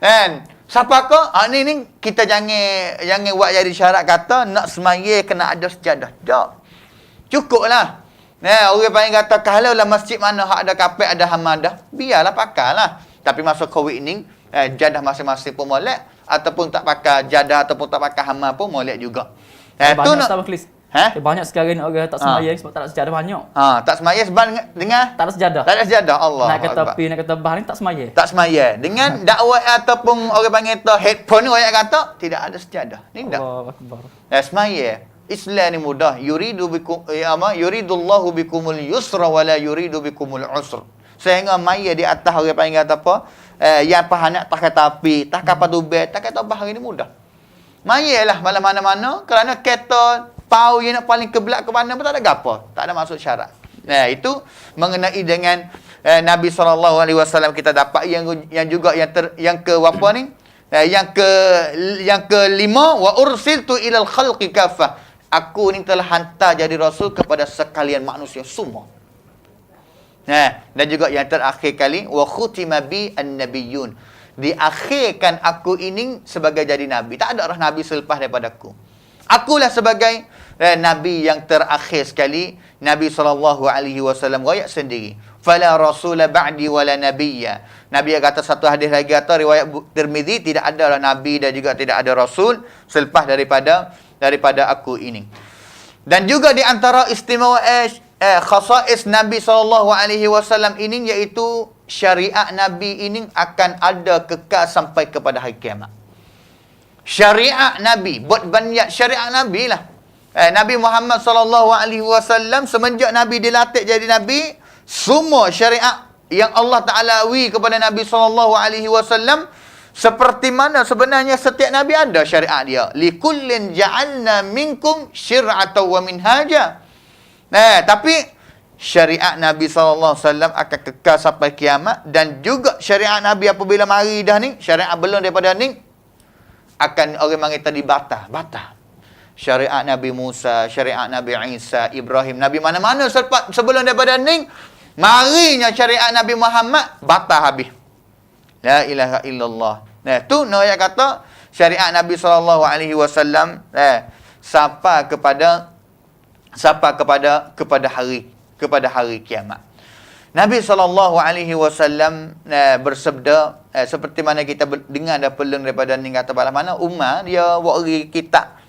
Kan? Siapa ke? Ni kita jangan buat jadi syarat kata nak semaya kena ada sejadah. Tak. Cukuplah. Orang panggil kata kalau lah masjid mana hak ada kapek, ada hamadah, biarlah pakailah. Tapi masa Covid ni, jadah masing-masing pun molek ataupun tak pakai jadah ataupun tak pakai hama pun molek juga. Tu nak banyak sekarang orang tak sembahyang sebab tak ada sejadah banyak. Tak sembahyang sebab dengan tak ada sejadah. Tak ada sejadah. Allah. Nak kata pi, nak kata bah ni tak sembahyang. Tak sembahyang. Dengan dakwah ataupun orang panggil tu headphone ni orang kata tidak ada sejadah. Ni tak. Allahu akbar. Sembahyang. Islam ni mudah. Yuridullahu bikumul yusra wala yuridu bikumul usra. Sehingga maya di atas orang panggil kata apa? Yang pahan nak tak kata api, tak kapal tubel, tak kata bah hari ni mudah. Mayalah malam mana-mana kerana kereta pau yang nak paling kebelak ke mana pun tak ada gapo, tak ada maksud syarat. Itu mengenai dengan Nabi SAW kita dapat yang juga yang ke apa ni? Yang kelima, wa ursiltu ilal khalqi kafah. Aku ni telah hantar jadi rasul kepada sekalian manusia semua. Dan juga yang terakhir kali, wa khutima bi an-nabiyyun. Diakhirkan aku ini sebagai jadi nabi. Tak ada nabi selepas daripada aku. Akulah sebagai nabi yang terakhir sekali. Nabi SAW royak sendiri. Fala rasula ba'di wala nabiyya. Nabi kata satu hadis lagi kata riwayat Tirmizi, tidak ada nabi dan juga tidak ada rasul selepas daripada aku ini. Dan juga di antara istimewa khasais Nabi SAW ini iaitu syariat Nabi ini akan ada kekal sampai kepada hari kiamat. Syariat Nabi, buat banyak syariat Nabi lah. Nabi Muhammad SAW semenjak Nabi dilatih jadi Nabi, semua syariat yang Allah Ta'ala wi kepada Nabi SAW seperti mana sebenarnya setiap Nabi ada syariat dia. Likullin ja'alna minkum syir'atan wa minhaja. Tapi syariat Nabi SAW akan kekal sampai kiamat. Dan juga syariat Nabi apabila mari dah ni, syariat belum daripada ni, akan orang panggil tadi batah. Syariat Nabi Musa, syariat Nabi Isa, Ibrahim, Nabi mana-mana sebelum daripada ni, marinya syariat Nabi Muhammad, batah habis. La ilaha illallah. Tu ayat kata syariat Nabi SAW sampai kepada hari kiamat. Nabi SAW bersabda seperti mana kita dengar dah pelung daripada ni kata bala mana Umar dia wari kitab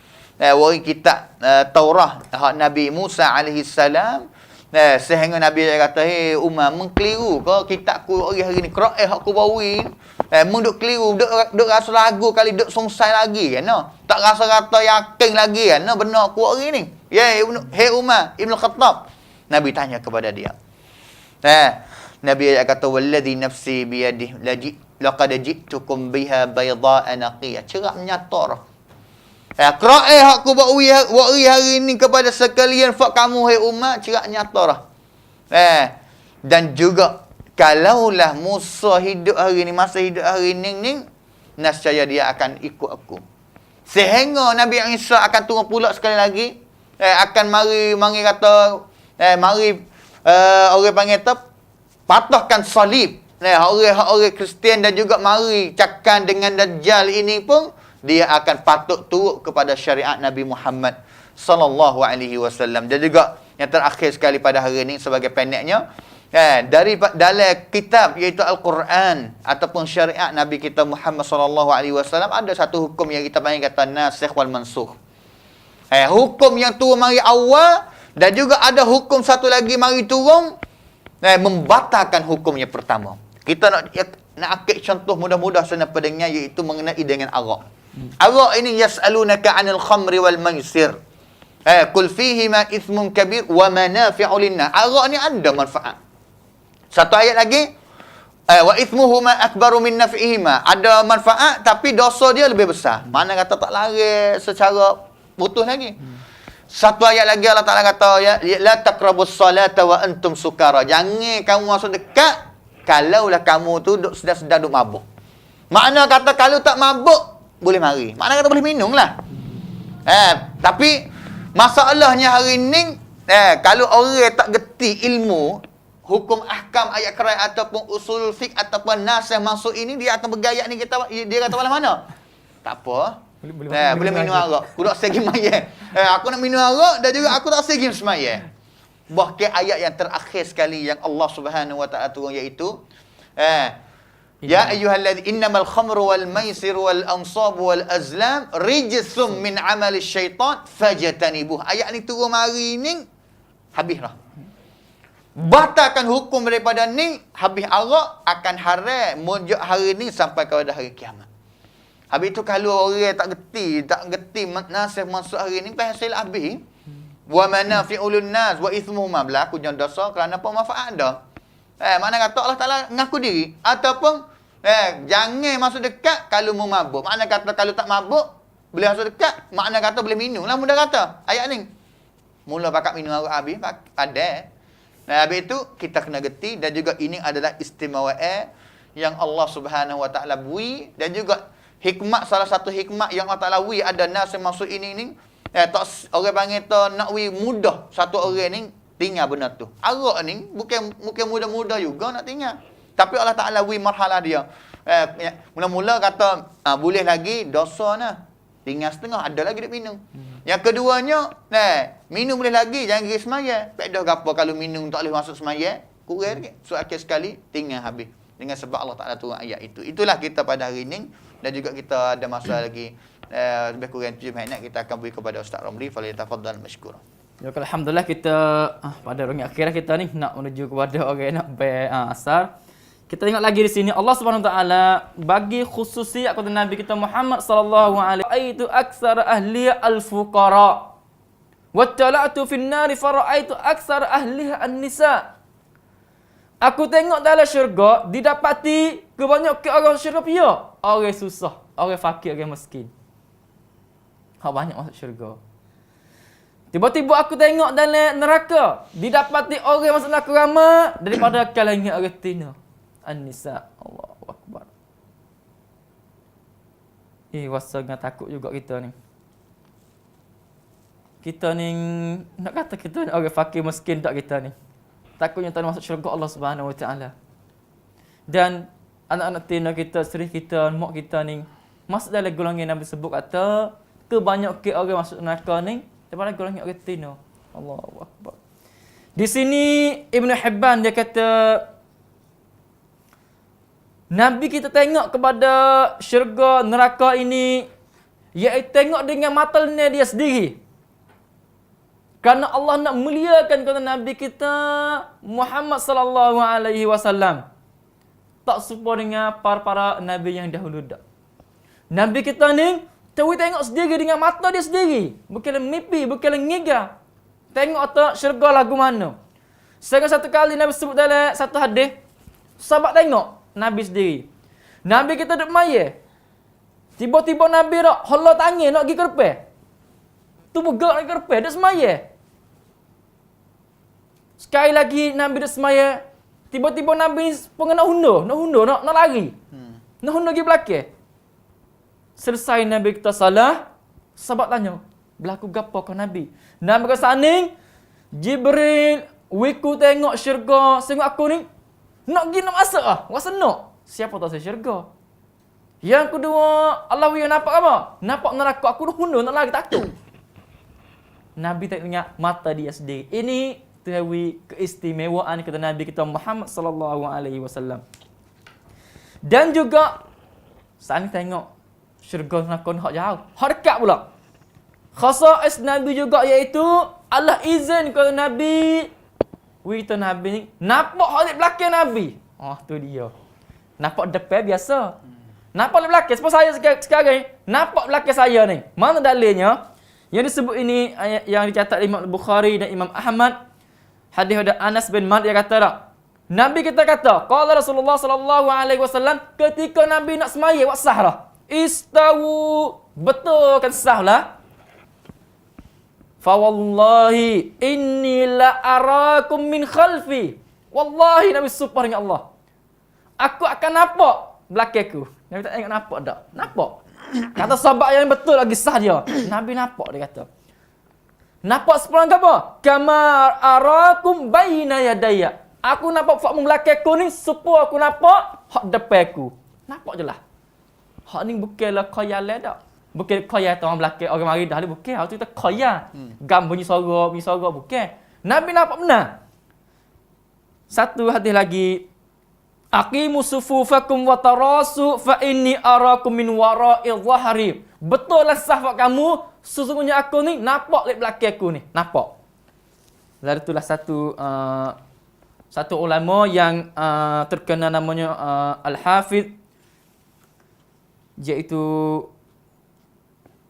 Taurah hak Nabi Musa alaihissalam. Sehingga Nabi kata, "Hei Umar, mengkeliru ke kitabku hari ni? Quran hak ku bawi mung duk keliru, duk rasa lagu kali duk songsai lagi kan. No? Tak rasa yakin lagi kan. No? Benar ku hari ni." Ya, hei Umar Ibn Khattab. Nabi tanya kepada dia. Nabi kata, "Walladhi nafsi biyadihi laqad ji'tukum biha bayda'a naqiyah." Cerah menyata. Qira'ah hak ku buat hari ni kepada sekalian fak kamu hai umat cerah nyata dah. Dan juga kalaulah Musa hidup hari ni, masa hidup hari ni nescaya dia akan ikut aku. Sehingga Nabi Isa akan turun pula sekali lagi, akan mari kata orang panggil patahkan salib. Orang Kristian dan juga mari cakap dengan Dajjal ini pun dia akan patut turut kepada syariat Nabi Muhammad sallallahu alaihi wasallam. Dan juga yang terakhir sekali pada hari ini sebagai pendeknya, dari dalam kitab iaitu Al-Quran ataupun syariat Nabi kita Muhammad sallallahu alaihi wasallam ada satu hukum yang kita panggil kata nasikh wal mansukh. Hukum yang turun mari awal dan juga ada hukum satu lagi mari turun membatalkan hukum yang pertama. Kita nak ambil contoh mudah-mudah senang pedengnya iaitu mengenai dengan arak. Arak ini yas'alunaka 'anil khamri wal maisir. Qul fihima ithmun kabir wa manafi'u linnas. Arak ni ada manfaat. Satu ayat lagi, wa ithmuhuma akbaru min naf'ihima. Ada manfaat tapi dosa dia lebih besar. Mana kata tak lari secara putus lagi. Satu ayat lagi Allah Ta'ala kata, ya, la taqrabus salata wa antum sukara. Jangan kamu masuk dekat kalaulah kamu tu sedang duk mabuk. Makna kata kalau tak mabuk boleh mari. Makna kata boleh minum lah. Tapi masalahnya hari ni, kalau orang tak gerti ilmu hukum ahkam ayat Quran ataupun usul fiqh ataupun nas yang masuk ini, dia akan bergaya ni, dia kata malah mana? Tak apa. Boleh minum arak. Aku tak segi mayat. Aku nak minum arak dan juga aku tak segi semayat. Bahkan ayat yang terakhir sekali yang Allah Subhanahu wa taala turun iaitu ya ayyuhalladzina innamal khamru wal maisiru wal ansabu wal azlam rijsum min amali syaitan fajtanibuh. Ayat ni turun hari ni habislah. Batalkan hukum daripada ni, habis arak akan haram mujak hari ni sampai kepada hari kiamat. Habis tu kalau orang tak gerti nasib masuk hari ni, pasal habis. Wa manafi'ul nas wa ithmuhuma, berlaku jangan dosa kerana apa manfaat ada. Mana kata Allah Taala ngaku diri ataupun jangan masuk dekat kalau mau mabuk. Mana kata kalau tak mabuk boleh masuk dekat, makna kata boleh minum lah, mudah kata ayat ni. Mula pakat minum arak habis ada. Habis itu kita kena gerti, dan juga ini adalah istimewaan yang Allah Subhanahu wa taala beri, dan juga hikmat, salah satu hikmat yang Allah Taala beri ada nas yang masuk ini tak orang panggil tu nak mudah satu orang ni tinggal benda tu. Arak ni bukan mudah-mudah juga nak tinggal. Tapi Allah Taala beri marhalah dia. Mula-mula kata boleh lagi dosa nah. Tinggal setengah, ada lagi dia minum. Yang keduanya, minum boleh lagi, jangan pergi semaya. Pedah gapo kalau minum tak boleh masuk semaya? Kurang lagi. So akhir sekali tinggal habis. Dengan sebab Allah Taala turun ayat itu. Itulah kita pada hari ini, dan juga kita ada masa lagi lebih kurang 7 minit kita akan beri kepada Ustaz Romli. Falyatafaddal mashkura. Ya, alhamdulillah kita pada rangkaian akhir kita ni nak menuju kepada orang nak asar. Kita tengok lagi di sini Allah Subhanahu Wa Taala bagi khususiat kepada Nabi kita Muhammad sallallahu alaihi wasallam, itu aksar ahli al-fuqara. Wattala'tu fin nari fara'aitu aksar ahli an-nisa. Aku tengok dalam syurga didapati kebanyakan orang syurga pia, orang susah, orang fakir, orang miskin. Banyak masuk syurga. Tiba-tiba aku tengok dalam neraka didapati orang masuk neraka ramai daripada kalangan orang tina. An-nisa. Allahu akbar. Rasa dengan takut juga kita ni. Kita ni nak kata kita ni orang fakir miskin tak kita ni. Takutnya tak masuk syurga Allah Subhanahu Wa Taala. Dan anak-anak tina kita, isteri kita, mak kita ni masuk dalam golongan Nabi sebut kata kebanyakan orang masuk neraka ni daripada golongan orang tina. Allahu akbar. Di sini Ibn Hibban dia kata Nabi kita tengok kepada syurga neraka ini, iaitu tengok dengan matanya dia sendiri. Kerana Allah nak muliakan kepada Nabi kita Muhammad sallallahu alaihi wasallam. Tak serupa dengan para nabi yang dahulu dah. Nabi kita ni tengok sendiri dengan mata dia sendiri. Bukan mimpi, bukan ngiga. Tengok tak syurga lagu mana. Satu kali Nabi sebut dalam satu hadis, sahabat tengok Nabi sendiri. Nabi kita duduk maya. Tiba-tiba Nabi dak hola tangan nak pergi kerpe. Tu bergerak nak kerpe, dak semaya. Sekali lagi Nabi dak semaya. Tiba-tiba Nabi pun nak hundur, nak lari. Nak hundur pergi belakang. Selesai Nabi kita salah, sahabat tanya, berlaku gapo ke Nabi? Nabi kata saning, Jibril, wiku tengok syurga, tengok aku ni, nak pergi nak masuk ah. Rasa nak. Siapa tahu saya syurga. Yang kedua, Allah yang nampak apa? Nampak neraka, aku nak hundur, nak lari, takut. Nabi tak ingat mata dia sendiri. Ini tahu keistimewaan kata Nabi kita Muhammad sallallahu alaihi wasallam. Dan juga saat ni tengok syurga neraka hak jauh. Hak dekat pula. Khasais Nabi juga iaitu Allah izin kepada Nabi. Kita Nabi ni nampak hak belakang Nabi. Tu dia. Nampak depan biasa. Nampak belakang. Sebab saya sekarang ni nampak belakang saya ni. Mana dalilnya? Yang disebut ini yang dicatat Imam Bukhari dan Imam Ahmad. Hadis dari Anas bin Malik dia kata tak? Nabi kita kata, qala Rasulullah sallallahu alaihi wasallam ketika Nabi nak semaya buat sahlah. Istawu, betul kan sahlah. Fa wallahi inni la arakum min khalfi. Wallahi Nabi sumpah dengan Allah. Aku akan nampak belakangku. Nabi tak ingat nampak tak? Nampak. Kata sahabat yang betul lagi sah dia. Nabi nampak dia kata. Nampak sepelang apa? Kama arakum baina yadayya. Aku nampak fakmu belakangku ni supaya aku nampak hak depanku. Nampak je lah. Hak ni bukanlah khayal dah. Bukan khayal orang belakang orang mari dah bukan. Hak tu kita khayal. Gam bunyi suara bukan. Nabi nampak benar. Satu hadis lagi. Aqimu sufufakum wa tarasu fa inni arakum min wara'i dhahri. Betul lah sahwat kamu, sesungguhnya aku ni nampak di belakang aku ni, nampak. Lalu itulah satu ulama yang terkenal namanya Al-Hafidh, iaitu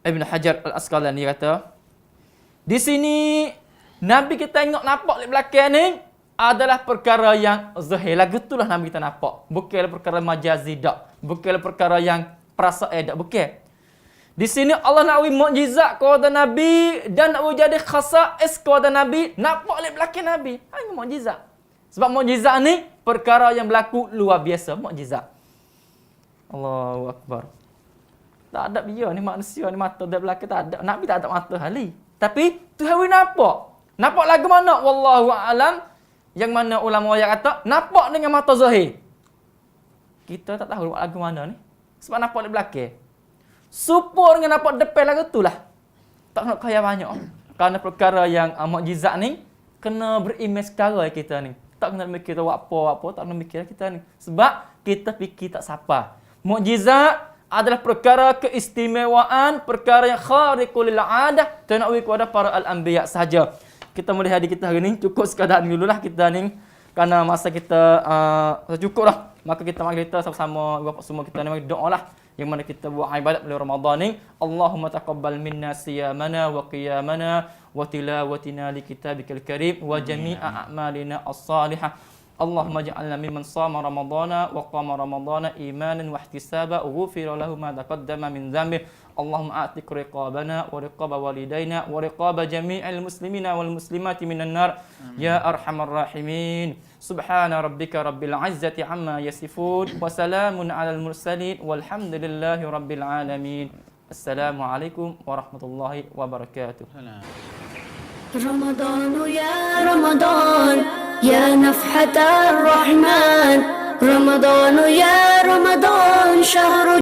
Ibn Hajar Al-Asqalani kata, di sini Nabi kita tengok nampak di belakang ni adalah perkara yang zahir. Lagu itulah Nabi kita nampak. Bukanlah perkara majazi dak. Bukanlah perkara yang perasaan dak. Bukan. Di sini Allah nak bagi mukjizat kepada Nabi dan nak jadi khasais kepada Nabi. Nampak di belakang Nabi. Hanya mukjizat. Sebab mukjizat ni perkara yang berlaku luar biasa. Mukjizat. Allahu Akbar. Tak ada biar ni manusia ni mata di belakang tak ada. Nabi tak ada mata hali. Tapi Tuhan nampak. Nampak lagu mana? Wallahu a'lam. Yang mana ulama yang kata nampak dengan mata zahir. Kita tak tahu lagu mana ni. Sebab nampak di belakang. Supur dengan nampak depan lagu itulah. Tak nak kaya banyak. Kerana perkara yang mukjizat ni kena beriman sekarang kita ni. Tak kena mikir buat apa, tak kena mikir kita ni. Sebab kita fikir tak sapa. Mukjizat adalah perkara keistimewaan, perkara yang khariqul lil 'adah, tanawwi kepada para al-anbiya sahaja. Kita melihat di kita hari ni cukup sekadar dululah kita ni kerana masa kita cukup dah. Maka kita mari kita sama-sama bapa semua kita ni mari doalah yang mana kita buat ibadat bulan Ramadan ni. Allahumma taqabbal minna siyamana wa qiyamana wa tilawatina li kitabikal karim wa jami'a a'malina as-salihah. Allahumma ja'alna mimman sama ramadana wa qama ramadana imanan wa ihtisaba ghufira lahu ma taqaddama min dhanbi. Allahumma a'tiq riqabana wa riqaba walidaina wa riqaba jami'il muslimina wal muslimati minan nar ya arhamar rahimin. Subhana rabbika rabbil izzati amma yasifun wa salamun alal mursalin walhamdulillahi rabbil alamin. Assalamualaikum warahmatullahi wabarakatuh. رمضان يا رمضان يا نفحة الرحمن رمضان يا رمضان شهر